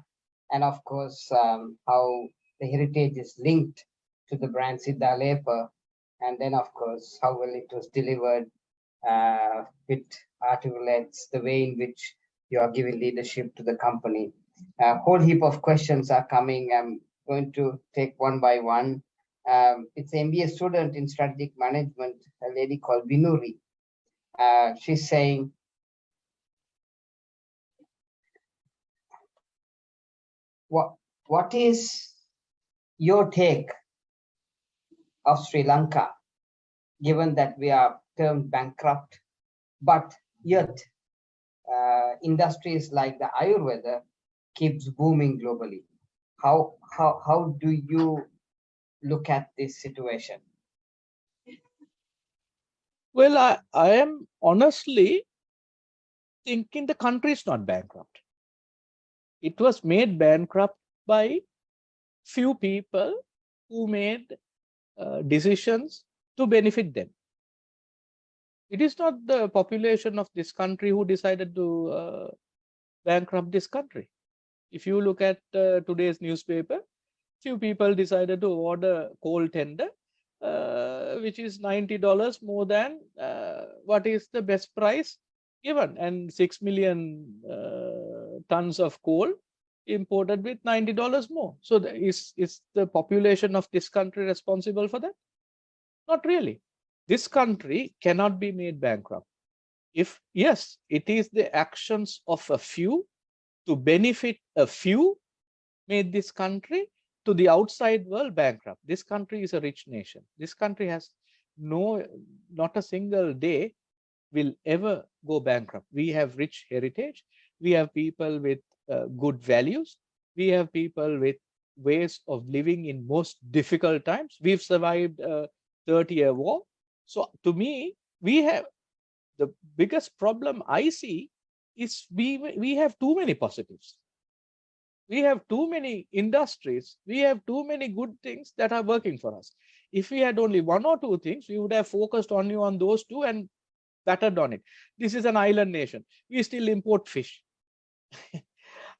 and of course, how the heritage is linked to the brand Siddha Lepa, and then of course, how well it was delivered with articulates the way in which you are giving leadership to the company. A whole heap of questions are coming. I'm going to take one by one. It's an MBA student in strategic management, a lady called Vinuri. She's saying, what is your take of Sri Lanka, given that we are termed bankrupt, but yet industries like the Ayurveda keeps booming globally? How do you look at this situation? Well, I am honestly thinking the country is not bankrupt. It was made bankrupt by few people who made decisions to benefit them. It is not the population of this country who decided to bankrupt this country. If you look at today's newspaper, few people decided to order coal tender, which is $90 more than what is the best price given, and 6 million tons of coal imported with $90 more. So is the population of this country responsible for that? Not really. This country cannot be made bankrupt. If yes, it is the actions of a few to benefit a few made this country to the outside world bankrupt. This country is a rich nation. This country has not a single day will ever go bankrupt. We have rich heritage. We have people with good values. We have people with ways of living in most difficult times. We've survived a 30-year war. So to me, we have the biggest problem I see is we have too many positives. We have too many industries. We have too many good things that are working for us. If we had only one or two things, we would have focused only on those two and battered on it. This is an island nation. We still import fish.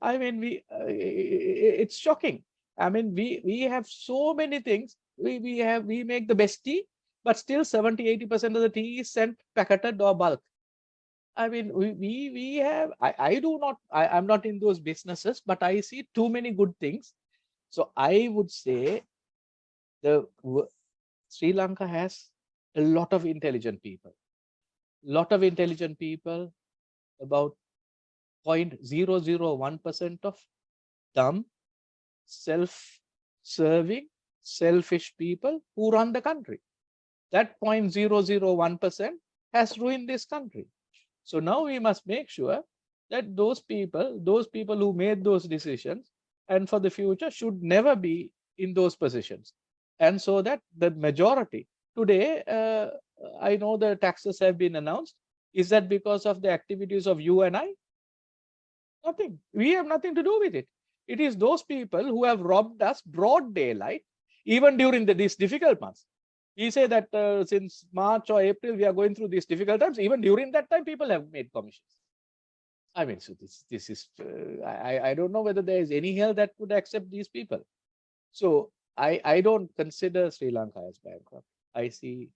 I mean, it's shocking. I mean, we have so many things. We make the best tea. but still 70-80% of the tea is sent packeted or bulk. I mean, we have, I'm not in those businesses, but I see too many good things. So I would say Sri Lanka has a lot of intelligent people, about 0.001% of dumb, self-serving, selfish people who run the country. That 0.001% has ruined this country. So now we must make sure that those people who made those decisions and for the future should never be in those positions. And so that the majority today, I know the taxes have been announced. Is that because of the activities of you and I? Nothing. We have nothing to do with it. It is those people who have robbed us broad daylight, even during these difficult months. We say that since March or April, we are going through these difficult times. Even during that time, people have made commissions. I mean, so this is, I don't know whether there is any hell that would accept these people. So I don't consider Sri Lanka as bankrupt. I see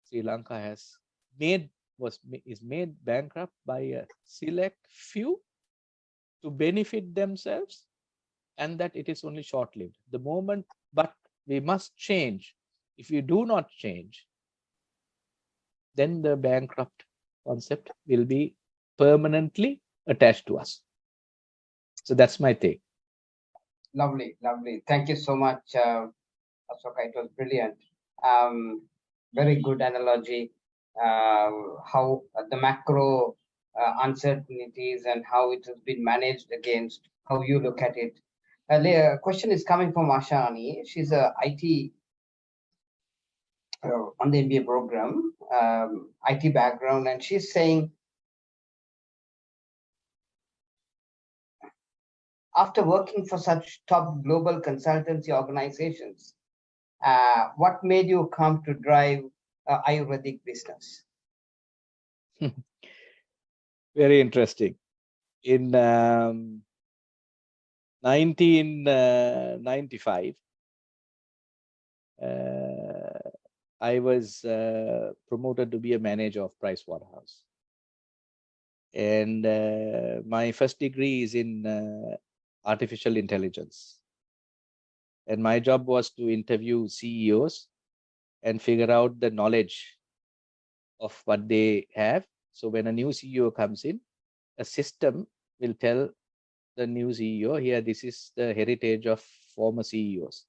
Sri Lanka is made bankrupt by a select few to benefit themselves, and that it is only short-lived. The moment, but we must change. If we do not change, then the bankrupt concept will be permanently attached to us. So that's my take. Lovely, lovely. Thank you so much, Asoka. It was brilliant. Very good analogy. How the macro uncertainties and how it has been managed against how you look at it. A question is coming from Ashani. She's a IT on the MBA program, IT background, and she's saying, after working for such top global consultancy organizations, what made you come to drive Ayurvedic business? Very interesting. In 1995, I was promoted to be a manager of Pricewaterhouse. And my first degree is in artificial intelligence. And my job was to interview CEOs and figure out the knowledge of what they have. So when a new CEO comes in, a system will tell the new CEO, here, this is the heritage of former CEOs.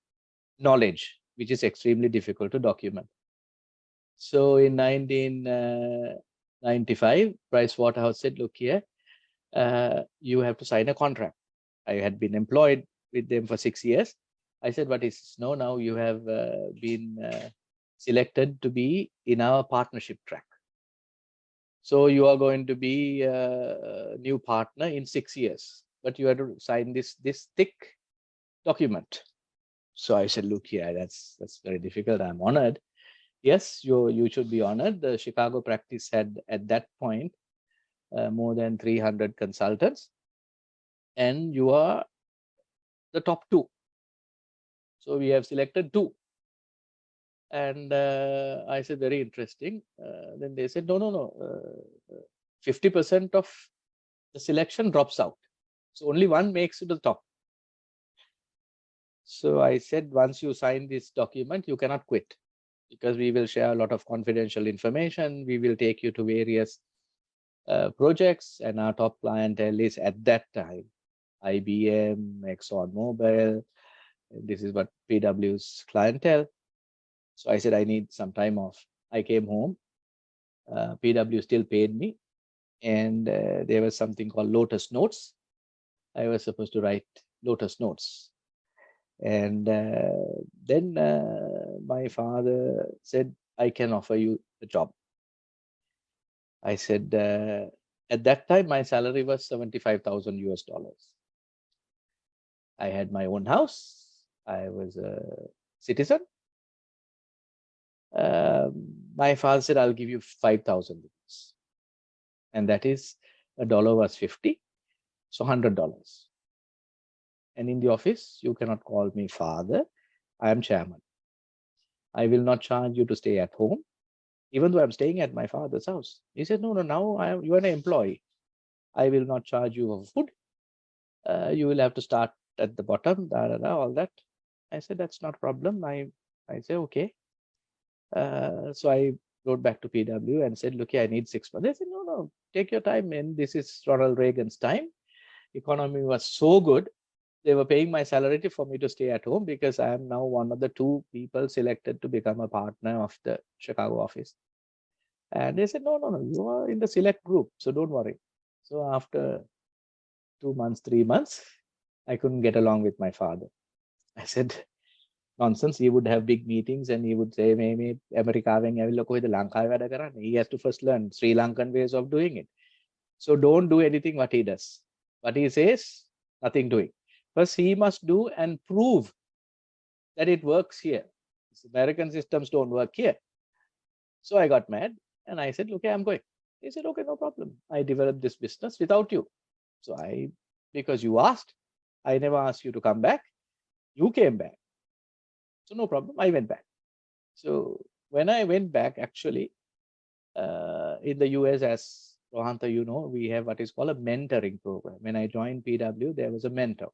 Knowledge, which is extremely difficult to document. So in 1995, Pricewaterhouse said, look here, you have to sign a contract. I had been employed with them for 6 years. I said, what is this? No, now you have been selected to be in our partnership track. So you are going to be a new partner in 6 years, but you have to sign this thick document. So I said, look here, that's very difficult. I'm honored. Yes, you should be honored. The Chicago practice had at that point more than 300 consultants, and you are the top 2. So we have selected 2. And I said, very interesting. Then they said, no. 50% of the selection drops out. So only 1 makes it to the top. So I said, once you sign this document, you cannot quit, because we will share a lot of confidential information. We will take you to various projects, and our top clientele is at that time IBM, ExxonMobil. This is what PW's clientele. So I said, I need some time off. I came home. PW still paid me, and there was something called Lotus Notes. I was supposed to write Lotus Notes. And then my father said, I can offer you a job. I said, at that time, my salary was $75,000 US. I had my own house. I was a citizen. My father said, I'll give you 5,000 rupees. And that is, $1 was 50, so $100. And in the office, you cannot call me father. I am chairman. I will not charge you to stay at home, even though I'm staying at my father's house. He said, no, now you are an employee. I will not charge you for food. You will have to start at the bottom, all that. I said, that's not a problem. I said, okay. So I wrote back to PW and said, look, I need 6 months. They said, no, take your time. And this is Ronald Reagan's time. Economy was so good. They were paying my salary for me to stay at home because I am now one of the 2 people selected to become a partner of the Chicago office. And they said, no, you are in the select group, so don't worry. So after 2 months, 3 months, I couldn't get along with my father. I said, nonsense. He would have big meetings and he would say, maybe America, he has to first learn Sri Lankan ways of doing it. So don't do anything what he does. What he says, nothing doing. First, he must do and prove that it works here. American systems don't work here. So I got mad and I said, okay, I'm going. He said, okay, no problem. I developed this business without you. So because you asked, I never asked you to come back. You came back. So no problem, I went back. So when I went back, actually, in the US, as Rohanta, you know, we have what is called a mentoring program. When I joined PW, there was a mentor.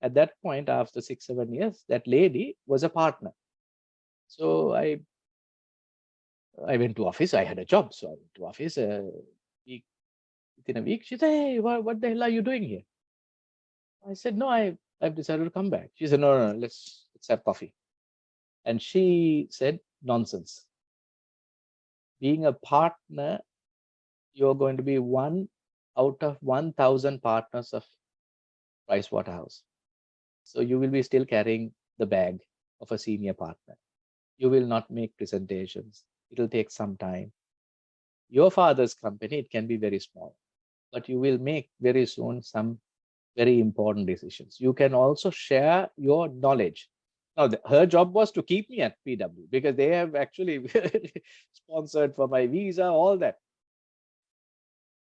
At that point, after 6-7 years, that lady was a partner. So I went to office. I had a job, so I went to office. Within a week, she said, hey, what the hell are you doing here? I said, no, I've decided to come back. She said, no, let's have coffee. And she said, nonsense. Being a partner, you're going to be 1 out of 1,000 partners of Pricewaterhouse. So you will be still carrying the bag of a senior partner. You will not make presentations. It'll take some time. Your father's company, it can be very small, but you will make very soon some very important decisions. You can also share your knowledge. Now, her job was to keep me at PW because they have actually sponsored for my visa, all that.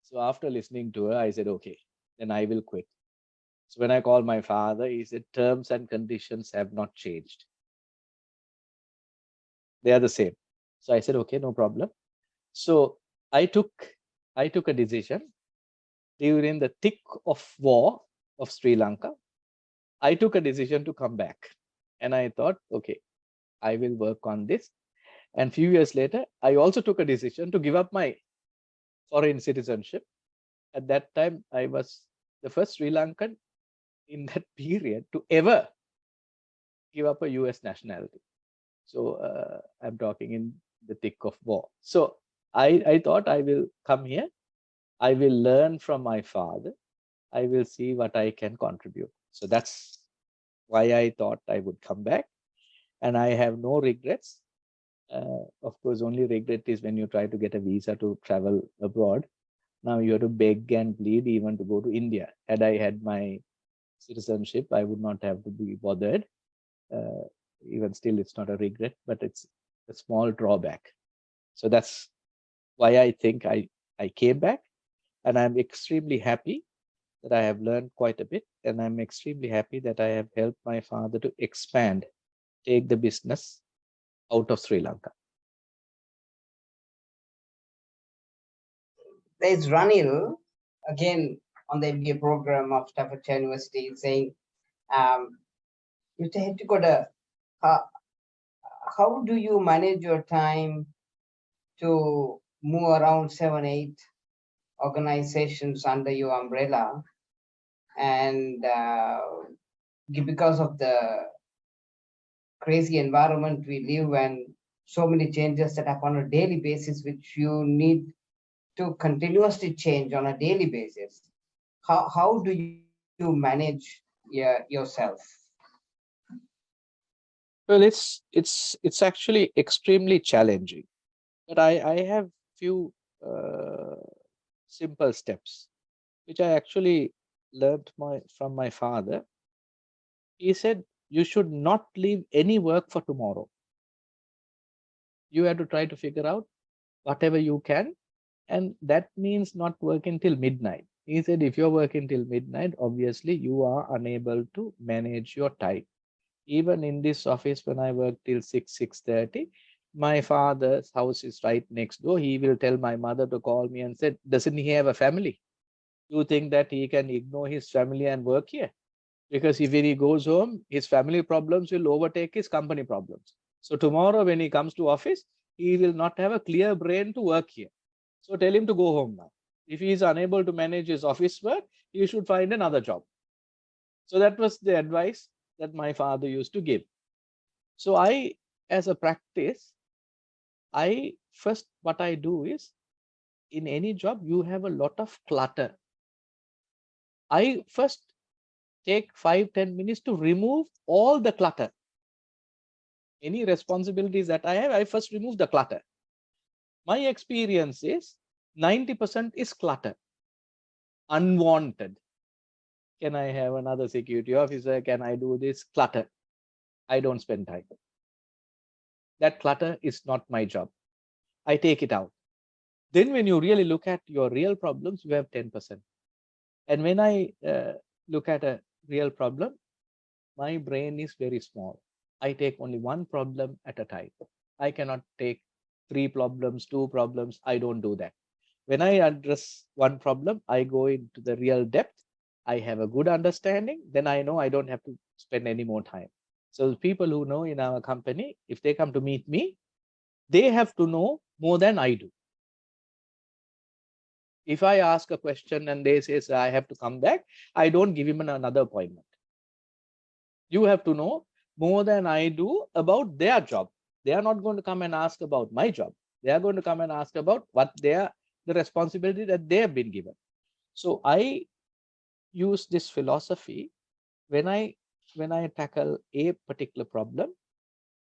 So after listening to her, I said, okay, then I will quit. So when I called my father, he said, terms and conditions have not changed. They are the same. So I said, okay, no problem. So I took a decision during the thick of war of Sri Lanka. I took a decision to come back. And I thought, okay, I will work on this. And few years later, I also took a decision to give up my foreign citizenship. At that time, I was the first Sri Lankan in that period to ever give up a US nationality. So I'm talking in the thick of war. So I thought I will come here. I will learn from my father. I will see what I can contribute. So that's why I thought I would come back. And I have no regrets. Of course, only regret is when you try to get a visa to travel abroad. Now you have to beg and plead even to go to India. Had I had my citizenship, I would not have to be bothered. Even still, it's not a regret, but it's a small drawback. So that's why I think I came back. And I'm extremely happy that I have learned quite a bit. And I'm extremely happy that I have helped my father to expand, take the business out of Sri Lanka. There's Ranil, again, on the MBA program of Staffordshire University, saying, Mr. Hettigoda, how do you manage your time to move around 7-8 organizations under your umbrella? And because of the crazy environment we live and so many changes that happen on a daily basis, which you need to continuously change on a daily basis, how do you manage yourself? Well, it's actually extremely challenging, but I have few simple steps which I actually learned from my father. He said, you should not leave any work for tomorrow. You have to try to figure out whatever you can, and that means not working till midnight. He said, if you're working till midnight, obviously you are unable to manage your time. Even in this office, when I work till 6:30, my father's house is right next door. He will tell my mother to call me and say, doesn't he have a family? You think that he can ignore his family and work here? Because if when he goes home, his family problems will overtake his company problems. So tomorrow when he comes to office, he will not have a clear brain to work here. So tell him to go home now. If he is unable to manage his office work, he should find another job. So that was the advice that my father used to give. So I, as a practice, what I do is, in any job, you have a lot of clutter. I first take 5-10 minutes to remove all the clutter. Any responsibilities that I have, I first remove the clutter. My experience is 90% is clutter, unwanted. Can I have another security officer? Can I do this? Clutter. I don't spend time. That clutter is not my job. I take it out. Then when you really look at your real problems, you have 10%. And when I look at a real problem, my brain is very small. I take only one problem at a time. I cannot take 3 problems, 2 problems. I don't do that. When I address one problem, I go into the real depth. I have a good understanding. Then I know I don't have to spend any more time. So people who know in our company, if they come to meet me, they have to know more than I do. If I ask a question and they say, I have to come back, I don't give him another appointment. You have to know more than I do about their job. They are not going to come and ask about my job. They are going to come and ask about what the responsibility that they have been given. So I use this philosophy when I tackle a particular problem.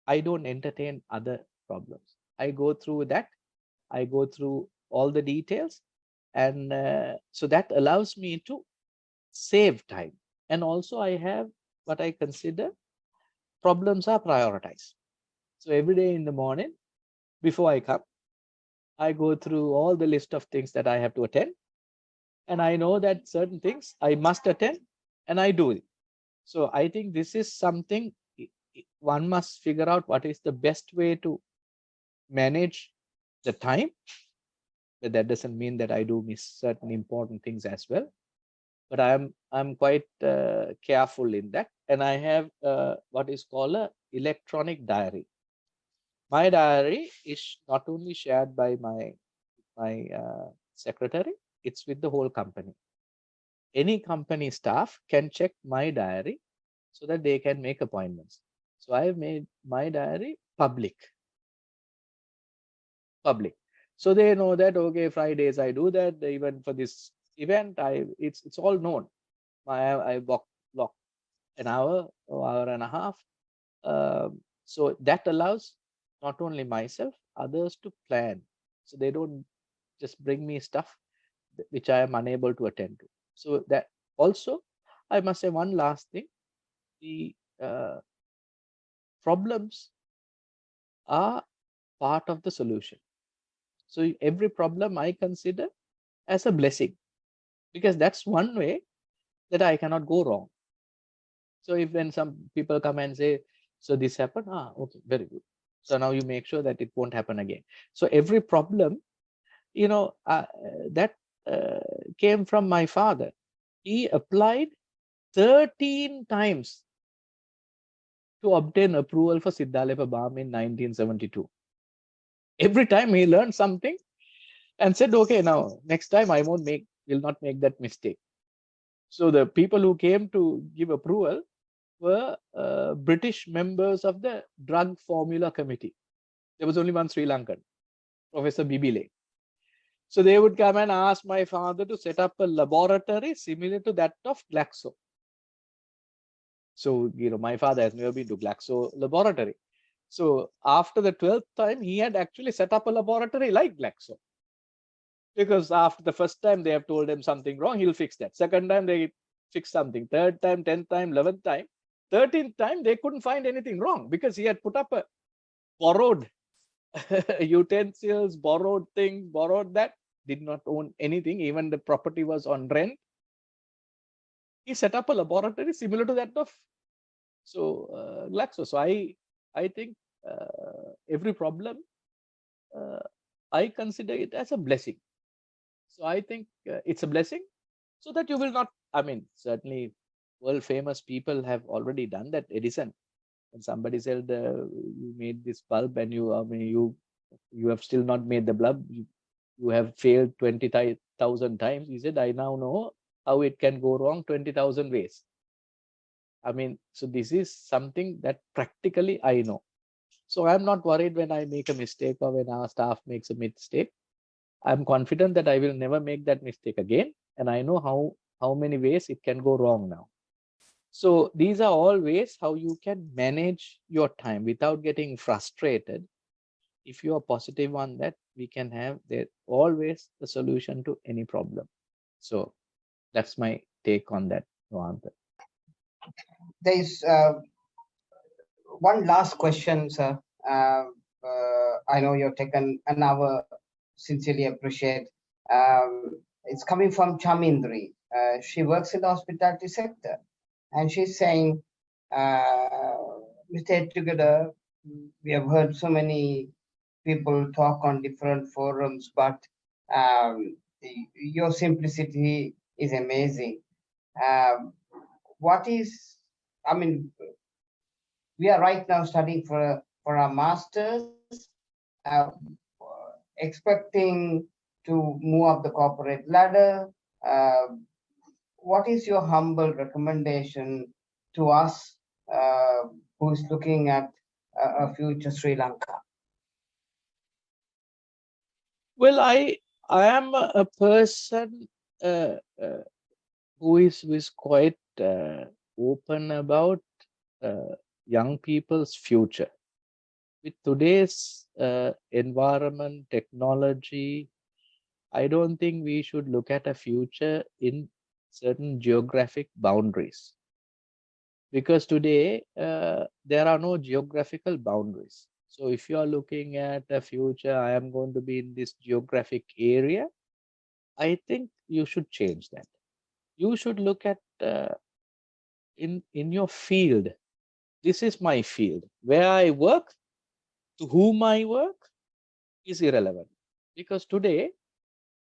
I don't entertain other problems. I go through that. I go through all the details. And so that allows me to save time. And also I have what I consider problems are prioritized. So every day in the morning, before I come, I go through all the list of things that I have to attend. And I know that certain things I must attend and I do it. So I think this is something one must figure out what is the best way to manage the time. But that doesn't mean that I do miss certain important things as well. But I'm quite careful in that. And I have what is called a electronic diary. My diary is not only shared by my secretary, it's with the whole company. Any company staff can check my diary so that they can make appointments. So I have made my diary public. So they know that, okay, Fridays I do that. Even for this event, it's all known. I block an hour or hour and a half. So that allows not only myself, others to plan. So they don't just bring me stuff which I am unable to attend to. So that also, I must say one last thing. The problems are part of the solution. So every problem I consider as a blessing, because that's one way that I cannot go wrong. So if when some people come and say, so this happened, okay, very good. So now you make sure that it won't happen again. So every problem, that came from my father. He applied 13 times to obtain approval for Siddhalepa Balm in 1972. Every time he learned something and said, okay, now next time I will not make that mistake. So the people who came to give approval were British members of the drug formula committee. There was only one Sri Lankan, Professor Bibile. So they would come and ask my father to set up a laboratory similar to that of Glaxo. So, my father has never been to Glaxo laboratory. So after the 12th time, he had actually set up a laboratory like Glaxo. Because after the first time they have told him something wrong, he'll fix that. Second time they fix something. Third time, 10th time, 11th time. 13th time, they couldn't find anything wrong because he had put up a borrowed utensils, borrowed things, borrowed that, did not own anything. Even the property was on rent. He set up a laboratory similar to that of So Glaxo. So I think every problem I consider it as a blessing. So I think it's a blessing, so that you will not. I mean, certainly, world famous people have already done that. Edison, when somebody said you made this bulb and you have still not made the bulb. You have failed 20,000 times. He said, I now know how it can go wrong 20,000 ways. I mean, so this is something that practically I know. So I'm not worried when I make a mistake or when our staff makes a mistake. I'm confident that I will never make that mistake again. And I know how many ways it can go wrong now. So these are all ways how you can manage your time without getting frustrated. If you are positive on that, we can have there always a solution to any problem. So that's my take on that, Rohantha. There's one last question, sir. I know you've taken an hour. Sincerely appreciate. It's coming from Chamindri. She works in the hospitality sector, and she's saying, Mr. Hettigoda, we have heard so many people talk on different forums, but your simplicity is amazing. What is, I mean, we are right now studying for our masters, uh, expecting to move up the corporate ladder. What is your humble recommendation to us who is looking at a future Sri Lanka? Well, I am a person who is quite open about young people's future. With today's environment, technology, I don't think we should look at a future in certain geographic boundaries. Because today, there are no geographical boundaries. So if you are looking at a future, I am going to be in this geographic area, I think you should change that. You should look at in your field. This is my field. Where I work, to whom I work is irrelevant. Because today,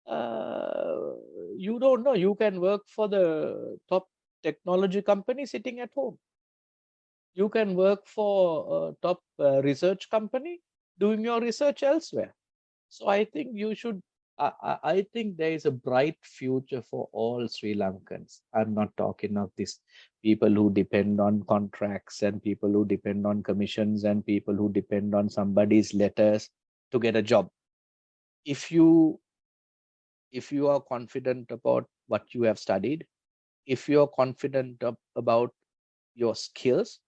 you don't know. You can work for the top technology company sitting at home. You can work for a top research company doing your research elsewhere. So I think you should, I think there is a bright future for all Sri Lankans. I'm not talking of these people who depend on contracts and people who depend on commissions and people who depend on somebody's letters to get a job. If you are confident about what you have studied, if you are confident about your skills,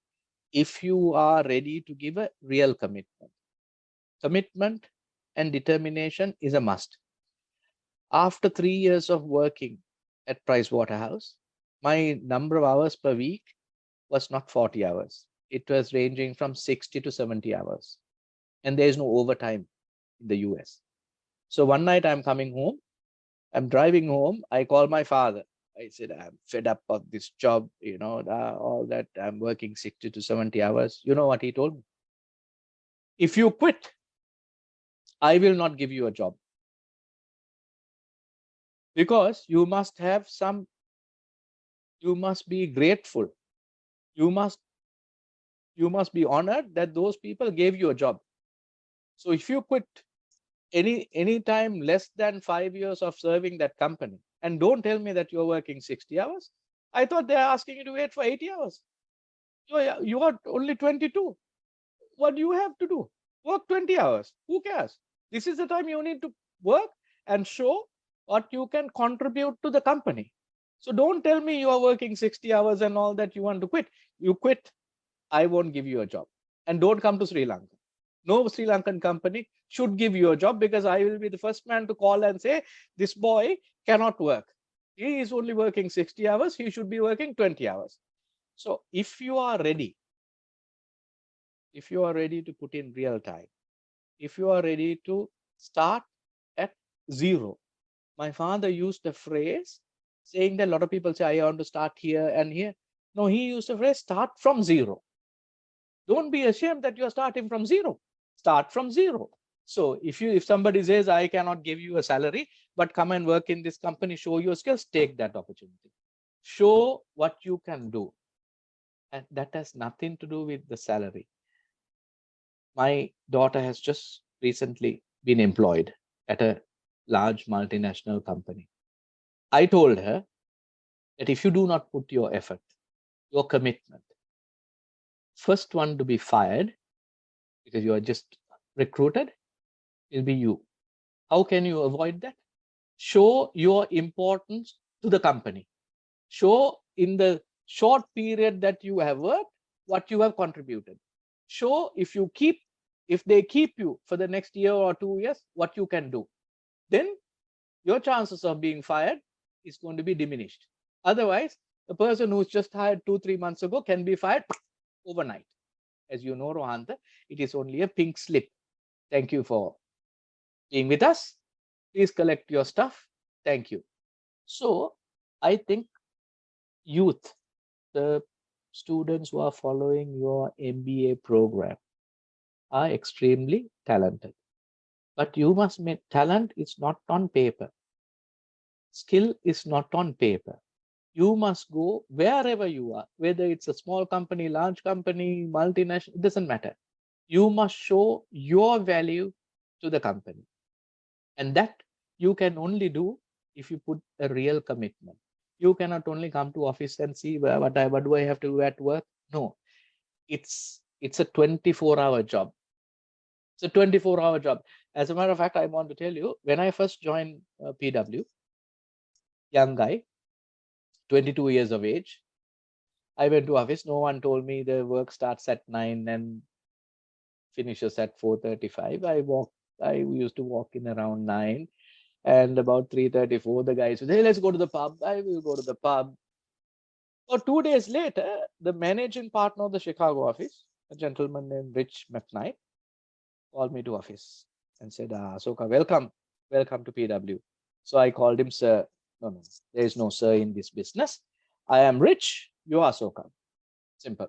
if you are ready to give a real commitment and determination is a must. After 3 years of working at Pricewaterhouse, my number of hours per week was not 40 hours. It was ranging from 60 to 70 hours. And there is no overtime in the US. So one night I'm coming home, I'm driving home, I call my father. I said, I'm fed up of this job, all that. I'm working 60 to 70 hours. You know what he told me? If you quit, I will not give you a job. Because you must have you must be grateful. You must be honored that those people gave you a job. So if you quit any time less than 5 years of serving that company, and don't tell me that you're working 60 hours. I thought they're asking you to wait for 80 hours. You are only 22. What do you have to do? Work 20 hours. Who cares? This is the time you need to work and show what you can contribute to the company. So don't tell me you are working 60 hours and all that you want to quit. You quit, I won't give you a job. And don't come to Sri Lanka. No Sri Lankan company should give you a job, because I will be the first man to call and say, this boy cannot work. He is only working 60 hours. He should be working 20 hours. So if you are ready to put in real time, if you are ready to start at zero. My father used a phrase saying that a lot of people say, I want to start here and here. No, he used the phrase start from zero. Don't be ashamed that you're starting from zero. Start from zero. So if somebody says, I cannot give you a salary, but come and work in this company, show your skills, take that opportunity. Show what you can do. And that has nothing to do with the salary. My daughter has just recently been employed at a large multinational company. I told her that if you do not put your effort, your commitment, first one to be fired because you are just recruited will be you. How can you avoid that? Show your importance to the company. Show in the short period that you have worked what you have contributed. Show if they keep you for the next year or 2 years, what you can do. Then your chances of being fired is going to be diminished. Otherwise, the person who's just hired 2-3 months ago can be fired overnight. As you know, Rohanta, it is only a pink slip. Thank you for being with us. Please collect your stuff. Thank you. So I think youth, the students who are following your MBA program are extremely talented. But you must make talent is not on paper. Skill is not on paper. You must go wherever you are, whether it's a small company, large company, multinational, it doesn't matter. You must show your value to the company. And that you can only do if you put a real commitment. You cannot only come to office and see what do I have to do at work. No, it's a 24-hour job. It's a 24-hour job. As a matter of fact, I want to tell you, when I first joined PW, young guy, 22 years of age, I went to office. No one told me the work starts at 9 and finishes at 4:35. I used to walk in around 9, and about 3:34, the guy said, hey, let's go to the pub. I will go to the pub. So 2 days later, the managing partner of the Chicago office, a gentleman named Rich McKnight, called me to office and said, Asoka, welcome to PW. So I called him sir. No, there is no sir in this business. I am Rich, you are Asoka. Simple.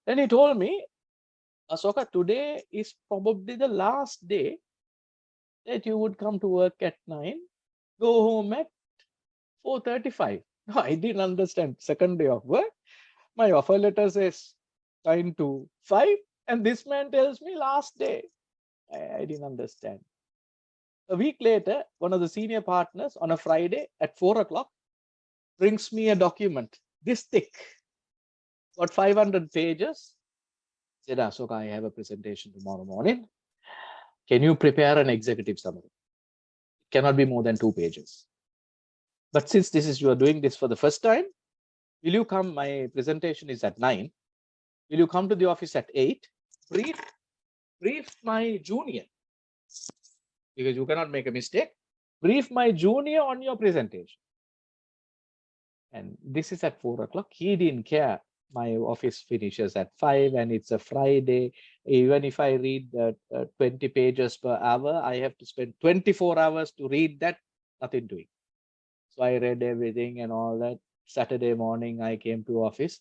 Then he told me, Asoka, today is probably the last day that you would come to work at 9, go home at 4:35. No, I didn't understand. Second day of work, my offer letter says 9 to 5, and this man tells me last day. I didn't understand. A week later, one of the senior partners on a Friday at 4 o'clock brings me a document this thick, about 500 pages. Said, Asoka, I have a presentation tomorrow morning. Can you prepare an executive summary? It cannot be more than 2 pages. But since you are doing this for the first time, will you come? My presentation is at 9. Will you come to the office at 8? Brief my junior, because you cannot make a mistake. Brief my junior on your presentation. And this is at 4 o'clock. He didn't care. My office finishes at 5 and it's a Friday. Even if I read 20 pages per hour, I have to spend 24 hours to read that. Nothing doing. So I read everything and all that. Saturday morning, I came to office.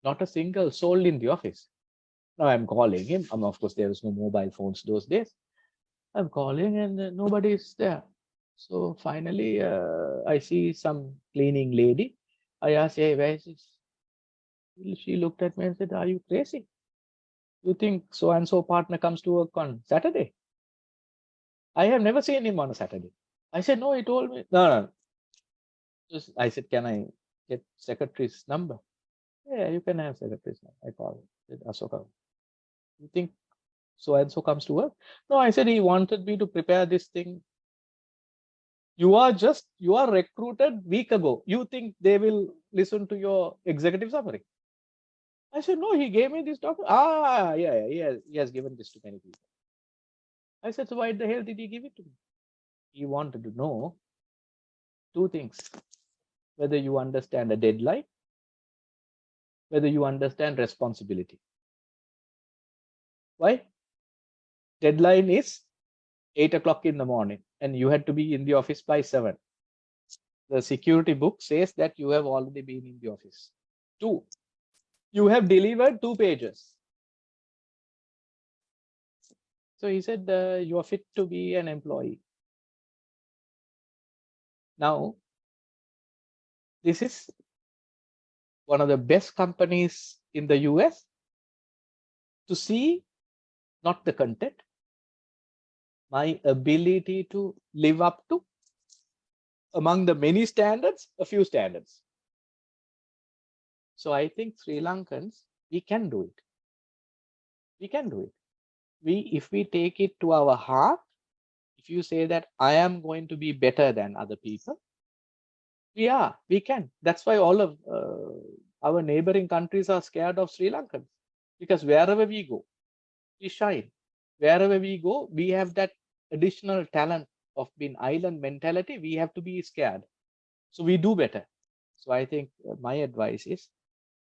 Not a single soul in the office. Now I'm calling him. Of course, there was no mobile phones those days. I'm calling and nobody is there. So finally, I see some cleaning lady. I asked, hey, where is this? She looked at me and said, are you crazy? You think so-and-so partner comes to work on Saturday? I have never seen him on a Saturday. I said, no, he told me. No. I said, can I get secretary's number? Yeah, you can have secretary's number. I called. I said, Asoka, you think so-and-so comes to work? No, I said, he wanted me to prepare this thing. You are recruited week ago. You think they will listen to your executive summary? I said, no, he gave me this document. Yeah, he has given this to many people. I said, so why the hell did he give it to me? He wanted to know 2 things. Whether you understand a deadline, whether you understand responsibility. Why? Deadline is 8 o'clock in the morning and you had to be in the office by 7. The security book says that you have already been in the office. 2. You have delivered 2 pages. So he said, you are fit to be an employee. Now, this is one of the best companies in the US to see not the content, my ability to live up to, among the many standards, a few standards. So I think Sri Lankans, we can do it. We can do it. If we take it to our heart, if you say that I am going to be better than other people, we can. That's why all of our neighboring countries are scared of Sri Lankans, because wherever we go, we shine. Wherever we go, we have that additional talent of being island mentality. We have to be scared. So we do better. So I think my advice is,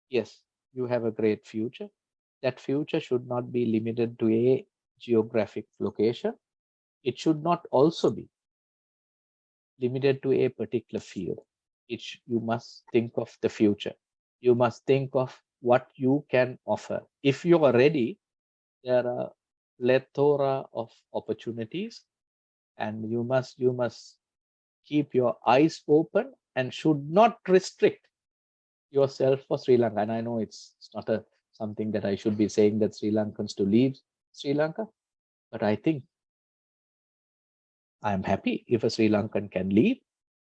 yes, you have a great future. That future should not be limited to a geographic location. It should not also be limited to a particular field. You must think of the future. You must think of what you can offer. If you are ready, there are plethora of opportunities, and you must keep your eyes open and should not restrict yourself for Sri Lanka. And I know it's not something that I should be saying that Sri Lankans to leave Sri Lanka, but I think I'm happy if a Sri Lankan can leave,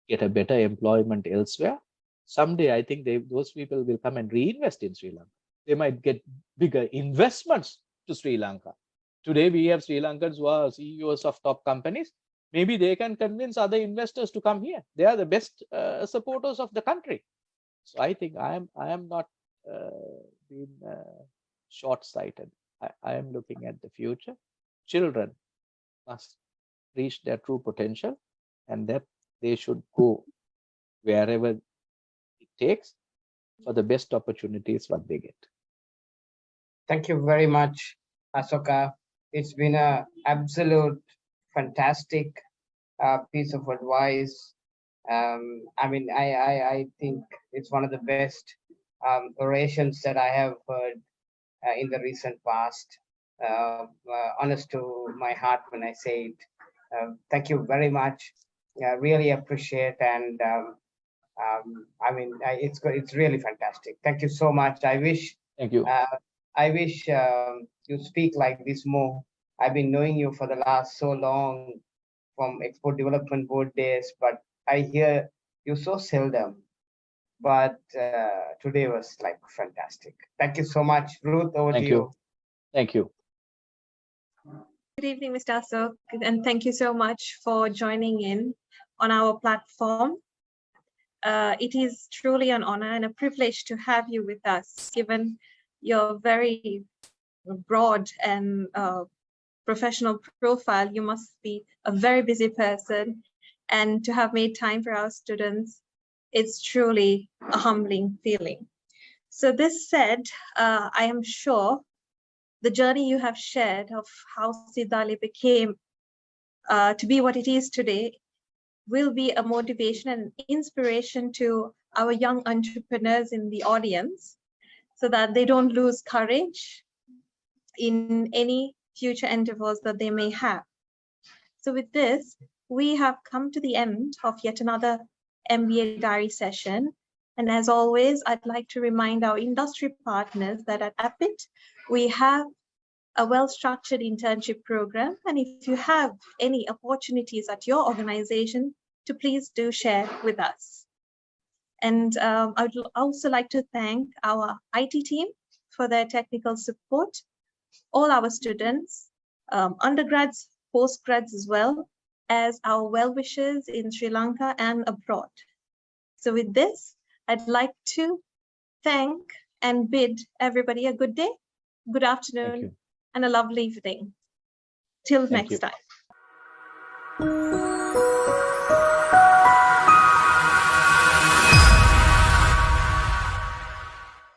get a better employment elsewhere. Someday, I think those people will come and reinvest in Sri Lanka. They might get bigger investments to Sri Lanka. Today, we have Sri Lankans who are CEOs of top companies. Maybe they can convince other investors to come here. They are the best supporters of the country. So I think I am not being short-sighted. I am looking at the future. Children must reach their true potential, and that they should go wherever it takes for the best opportunities what they get. Thank you very much, Asoka. It's been an absolute fantastic piece of advice. I mean, I think it's one of the best orations that I have heard in the recent past. Honest to my heart when I say it. Thank you very much. I really appreciate, and I mean, it's good. It's really fantastic. Thank you so much. I wish. Thank you. I wish you speak like this more. I've been knowing you for the last so long from Export Development Board days, but I hear you so seldom. But today was like fantastic. Thank you so much, Ruth. Over to you. Thank you. Good evening, Mr. Asok, and thank you so much for joining in on our platform. It is truly an honor and a privilege to have you with us, given your very broad and professional profile. You must be a very busy person, and to have made time for our students, it's truly a humbling feeling. So this said, I am sure the journey you have shared of how Siddhali became to be what it is today will be a motivation and inspiration to our young entrepreneurs in the audience, so that they don't lose courage in any future endeavors that they may have. So with this, we have come to the end of yet another MBA Diary session. And as always, I'd like to remind our industry partners that at APIT, we have a well-structured internship program. And if you have any opportunities at your organization, to please do share with us. And I would also like to thank our IT team for their technical support, all our students, undergrads, postgrads, as well as our well-wishers in Sri Lanka and abroad. So with this, I'd like to thank and bid everybody a good day, good afternoon, and a lovely evening. Till next time.